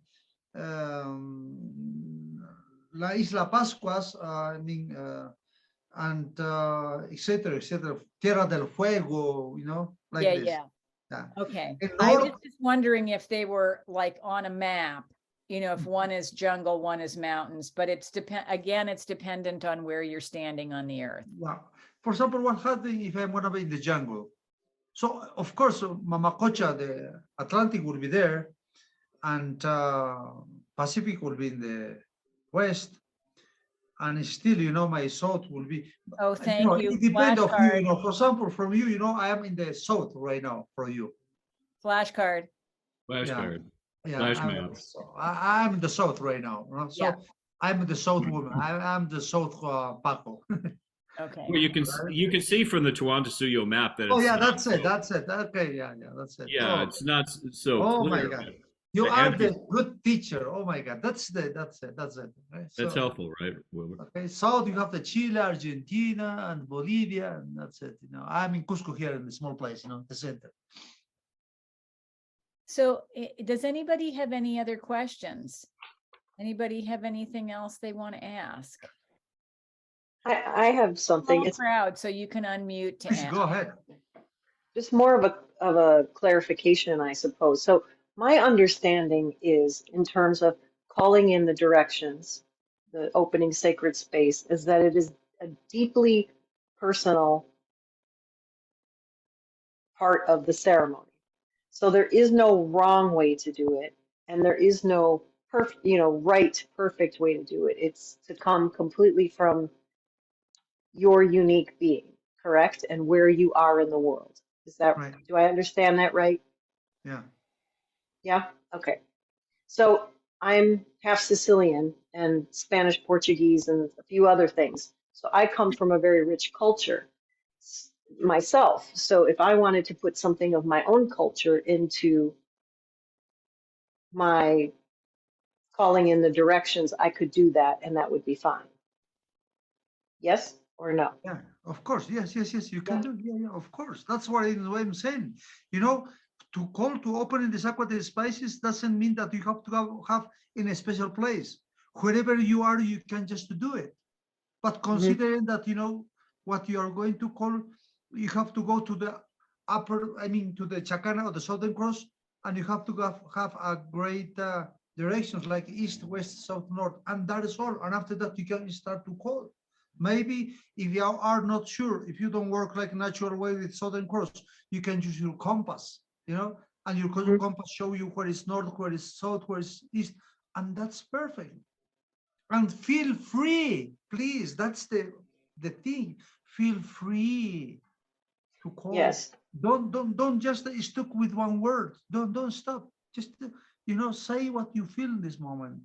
La Isla Pascuas, I mean, and etc. Tierra del Fuego, you know, like this. Yeah. Okay. North, I was just wondering if they were like on a map, you know, if one is jungle, one is mountains, but it's it's dependent on where you're standing on the earth. Yeah. For example, what happens if I'm gonna be in the jungle? So of course, Mamacocha, the Atlantic will be there, and Pacific will be in the west, and still, you know, my south will be. Oh, thank you. It depends on you, you know. For example, from you, you know, I am in the south right now. For you, flashcard. Flashcard. Yeah, Flash map. I'm in the south right now. So yeah. I'm the south woman. I'm the south Paco. Okay. Well, you can see from the Tawantin Suyukuna map that. Oh yeah, that's it. Okay, yeah, that's it. Yeah, it's not so. Oh clear. My God, you are the good teacher. Oh my God, that's it. Right? That's helpful, right, Wilbert? Okay, south you have the Chile, Argentina, and Bolivia, and that's it. You know, I'm in Cusco here in the small place, you know, the center. So, does anybody have any other questions? Anybody have anything else they want to ask? I have something. It's crowd, so you can unmute to ask. Go ahead. Just more of a clarification, I suppose. So my understanding is, in terms of calling in the directions, the opening sacred space, is that it is a deeply personal part of the ceremony. So there is no wrong way to do it, and there is no perfect way to do it. It's to come completely from your unique being, correct? And where you are in the world. Is that right? Do I understand that right? Yeah. Yeah? Okay. So I'm half Sicilian and Spanish, Portuguese, and a few other things. So I come from a very rich culture myself. So if I wanted to put something of my own culture into my calling in the directions, I could do that, and that would be fine. Yes or no? Yeah, of course. Yes. You can do. Yeah, of course. That's what I'm saying. You know, to call to open in the sacred spaces doesn't mean that you have to have in a special place. Wherever you are, you can just do it. But considering that, you know, what you are going to call, you have to go to the to the Chacana or the Southern Cross, and you have to have a great directions like east, west, south, north, and that is all. And after that, you can start to call. Maybe if you are not sure, if you don't work like natural way with Southern Cross, you can use your compass, you know, and your compass show you where is north, where is south, where is east, and that's perfect. And feel free, please. That's the thing. Feel free to call. Yes. Don't just stuck with one word. Don't stop. Just you know, say what you feel in this moment.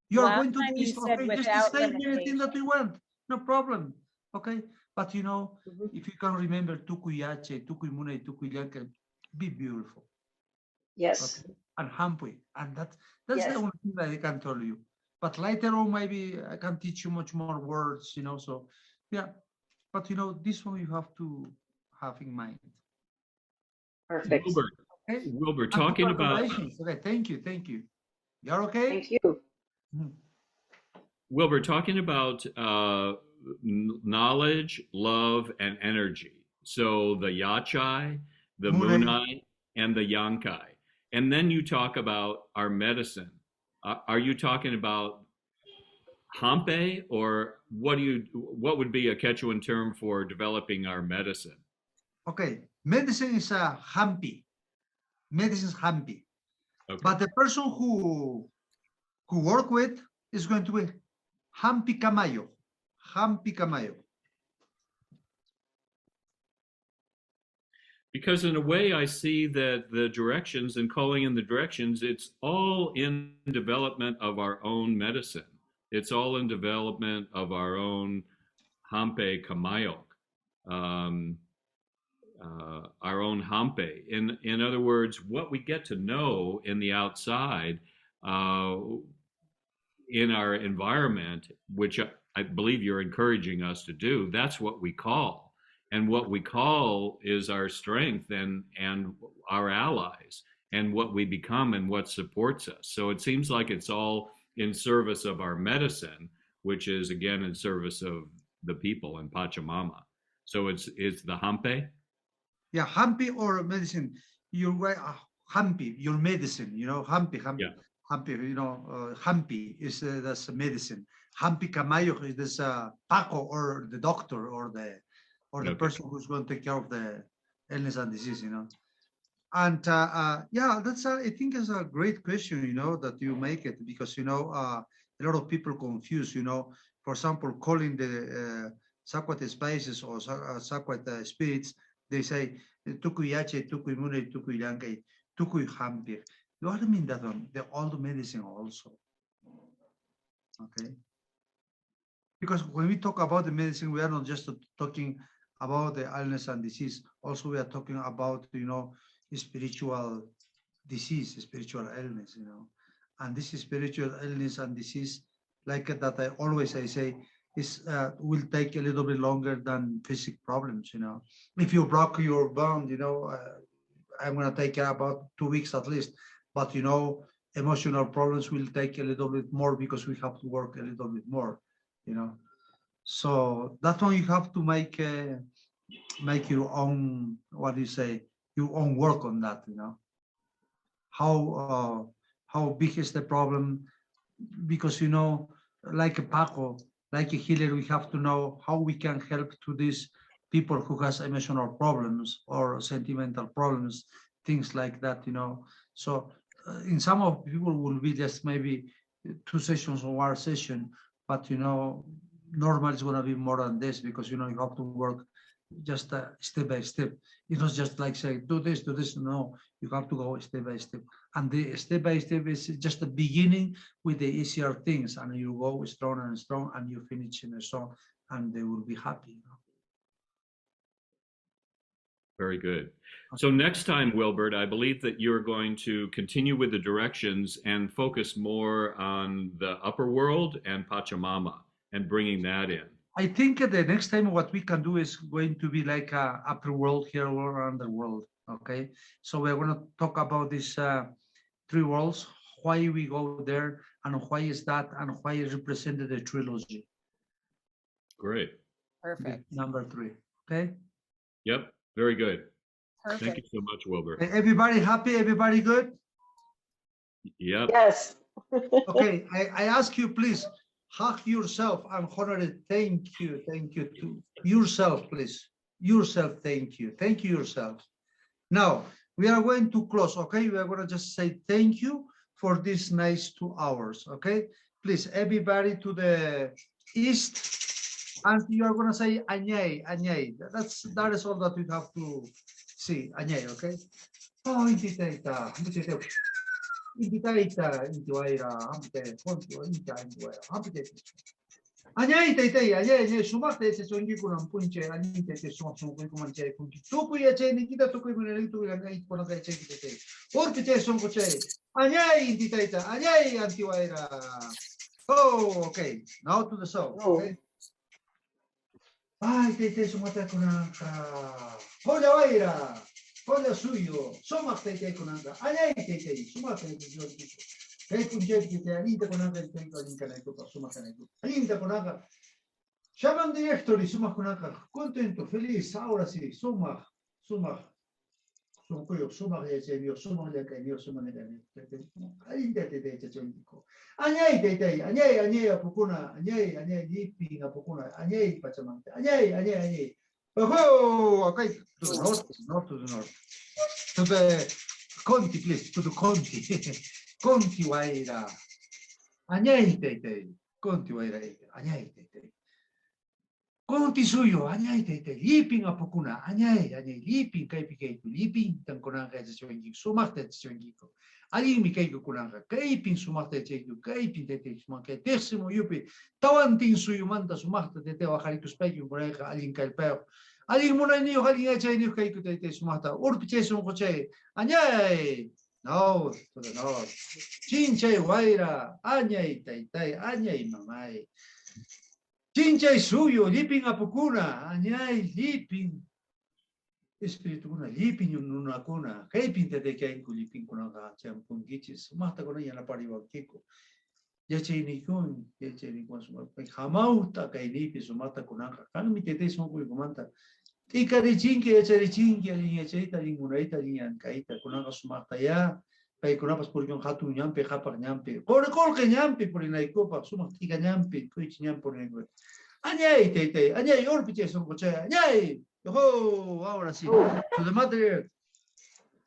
You are going to do this, okay? Just say anything that you want. No problem. Okay. But you know, if you can remember Tukuyache, Tukuyimune, Tukuyanke, be beautiful. Yes. Okay? And happy. And that's Yes. the only thing that I can tell you. But later on, maybe I can teach you much more words, you know. So yeah. But you know, this one you have to have in mind. Perfect. Wilbert, Okay. Wilbert, talking about okay, thank you. You're okay? Thank you. Wilbert, talking about knowledge, love, and energy. So the Yachai, the Munai, and the Yankai. And then you talk about our medicine. Are you talking about Hampe, or what would be a Quechuan term for developing our medicine? Okay, medicine is a Hampi. Medicine is Hampi. Okay. But the person who work with is going to be Hampi Camayo. Hampi Camayo. Because in a way, I see that the directions and calling in the directions, it's all in development of our own medicine. It's all in development of our own Hampe Kamayok, our own Hampe. In other words, what we get to know in the outside, in our environment, which I believe you're encouraging us to do, that's what we call. And what we call is our strength and our allies, and what we become and what supports us. So it seems like it's all in service of our medicine, which is again in service of the people and Pachamama. So it's the Hampe? Yeah, Hampi or medicine. You're right, Hampi, your medicine, you know, Hampi. Yeah. Hampi, you know, Hampi is that's medicine. Hampi Camayo is this Paco or the doctor or the person who's going to take care of the illness and disease, you know. And yeah, that's I think is a great question, you know, that you make it, because you know a lot of people confuse, you know. For example, calling the sacred spaces or sacred spirits, they say Tukuyache, Tukuyimune, Tukuyanke, Tukuyhampi. What do I mean that one? The old medicine also. Okay. Because when we talk about the medicine, we are not just talking about the illness and disease. Also, we are talking about, you know, spiritual disease, spiritual illness, you know. And this spiritual illness and disease, like that I say, is will take a little bit longer than physical problems, you know. If you broke your bone, you know, I'm going to take about 2 weeks at least. But, you know, emotional problems will take a little bit more because we have to work a little bit more, you know. So that one you have to make your own, what do you say, your own work on that, you know. How big is the problem? Because, you know, like a Paco, like a healer, we have to know how we can help to these people who has emotional problems or sentimental problems, things like that, you know. So in some of people will be just maybe 2 sessions or 1 session, but, you know, normal is going to be more than this, because, you know, you have to work just step by step. It's not just like say, do this. No, you have to go step by step. And the step by step is just the beginning with the easier things. And you go strong and strong, and you finish in a song, and they will be happy. You know? Very good. So next time, Wilbert, I believe that you're going to continue with the directions and focus more on the upper world and Pachamama and bringing that in. I think the next time what we can do is going to be like upper world here or underworld. Okay, so we're going to talk about these three worlds, why we go there, and why is that, and why it represented the trilogy. Great. Perfect. Number 3. Okay. Yep. Very good. Thank you Perfect. so much, Wilbert. Everybody happy? Everybody good? Yep. Yes. Okay. I ask you, please hug yourself and honor it. Thank you to yourself, please. Yourself. Thank you yourself. Now we are going to close. Okay, we are going to just say thank you for this nice 2 hours. Okay, please, everybody to the east, and you are going to say Añay, Añay. That is all that we have to see. Añay. Okay. Oh, Intitaita, Intitaita, Intuaira, Ampte, Ponto, Inta, Intuaira, Ampte. Añay, Tete, Añay, Sumate, Songi Kunam Punche, Anite, Sonson, Kumanche, Punchi, Tukuya, Nikita, Tukuman, and 8 for the Chekite. Orpite, Sonkoche, Añay, Intitaita, Añay, Antiwaira. Oh, okay. Now to the south. Okay. Ay, Tete, Sumata Kunanka. Hola, Vaira. Hola, Suyo. Somak Tete Kunanka. Añay, Tete, Sumate, Hey, Punjete, Alinta Kunaka, Linkanako, Sumakanako. Alinta Kunaka. Shaman directory, Sumakunaka. Contento, feliz, ahora sí, Sumach, Sumach, Sumach, Sumach, Sumach, Alinta Tete, Chontico. Añay, Tete, Añay, Apukuna, Añay, Yipping, Apukuna, Añay, Pachamante, Añay. Oh, okay, to the north, not to the north. To the Conti, please, to the Conti. Conti Waira. Añay, Tete. Conti Waira, Añay, Tete. Conti Suyo, Añay, Tete. Liping Apukuna, Añay, Liping Kaipikaiku, Liping Tankonanga, Sumarte, Swingiko. Ali Mikaiko Kunanga, Kaiping Sumarte, Kaiping Tete, Sumake, Tessimo Yupi, Tawantin Suyumanta, Sumarte, Tete, Harikus Pekin, Boreka, Alin Kalper. Ali Munani, Halia Chinese Kaiku Tete, Sumata, Urpichesum Coche, Añay. No, to the north. Chinche Waira, Añay, Taitai, Añay, Mamai. Chinche Suyo, Liping Apukuna, Añay, Liping. Espirituna, Liping Nunakuna, Kaiping de Kaiku, Liping Kunaga, Champungichis, Mata Konaya Pariwa Kiko. Yachinikun, Yachinikun, Hamauta, Kainipi, Sumata Kunaka, Kanamite, Smoku Kumanta. Ika de chinki, alin echeita, lingunaita, linyan kaita, kunanga sumata ya, pay kunapas por yon hatu nyampe, hapak nyampe, kolke nyampe por inaikopa, sumak tika nyampe, kuich nyampe por inaikopa. Añay, Tete, Añay, orpiche son coche, Añay, oh, ahora sí, to the Mother Earth,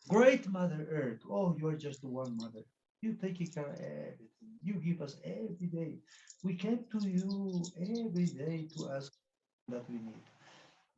great Mother Earth, oh, you are just the one mother. You take care of everything. You give us every day. We came to you every day to ask that we need.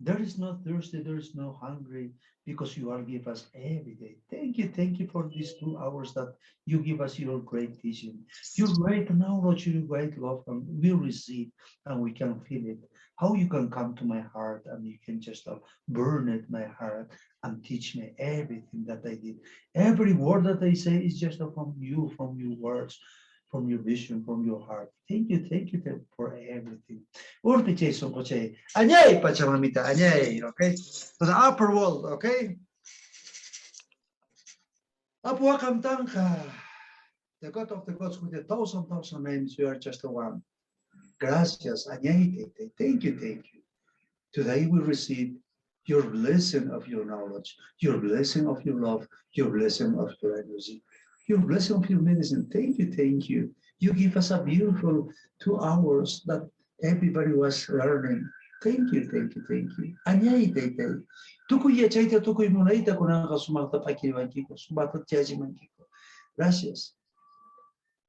There is no thirsty, there is no hungry, because you are give us every day. Thank you for these 2 hours that you give us your great teaching, your great knowledge, your great love, and we receive and we can feel it. How you can come to my heart and you can just burn it my heart and teach me everything that I did. Every word that I say is just from you, from your words, from your vision, from your heart. Thank you for everything. Urpiche Sonkoche, Añay, Pachamamita, Añay, okay? To the upper world, okay? Apuakam Tanka, the God of the gods with 1,000 names, you are just the one. Gracias, Añay, thank you. Today we receive your blessing of your knowledge, your blessing of your love, your blessing of your energy. Your blessing of your medicine. Thank you. You give us a beautiful 2 hours that everybody was learning. Thank you. Añay, Tete. Tukuya chaita, tukuy munaita, kunanga sumata pakiriwankiko, sumata tiajimankiko. Gracias.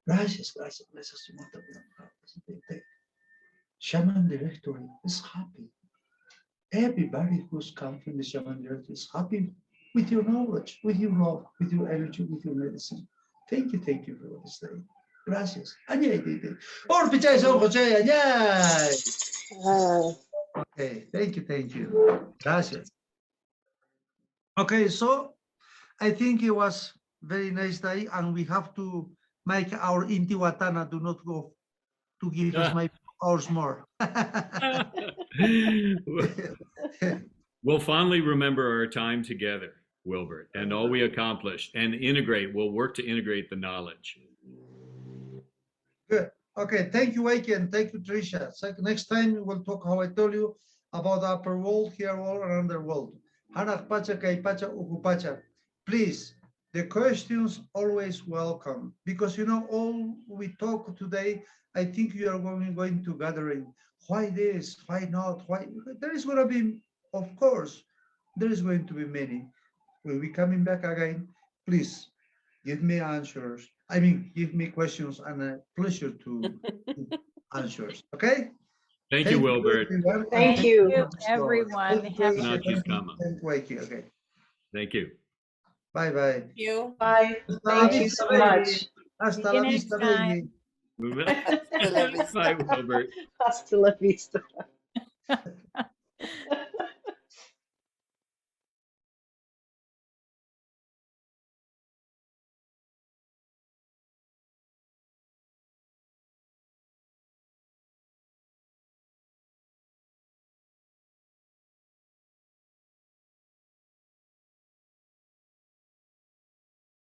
Sumata kunanga. Shaman directory is happy. Everybody who's come from the Shaman directory is happy with your knowledge, with your love, with your energy, with your medicine. Thank you for this day. Gracias. Añay, Tete. Orpichai son Jose, añay. Okay, thank you. Gracias. Okay, so I think it was very nice day, and we have to make our Intihuatana do not go to give us my hours more. We'll fondly remember our time together, Wilbert, and all we accomplished, and we'll work to integrate the knowledge. Good. Okay, thank you, Wake, and thank you, Tricia. So next time we'll talk, how I told you, about the upper world here, all around the world. Hanak pacha, kai pacha, uku pacha. Please, the questions always welcome, because all we talk today, I think you are going to gathering. Why this? Why not? Why? There is going to be, of course, there is going to be many. When we coming back again, please give me answers. I mean, give me questions, and a pleasure to answers. Okay? Thank you, Wilbert. everyone. Thank you. Everyone. Thank Have you, a Not just comma. Thank Wakey. Okay. Thank you. Bye-bye. You. Bye. Thank you so much. Hasta See la you next vista, time. baby. Bye, Wilbert. Hasta la vista.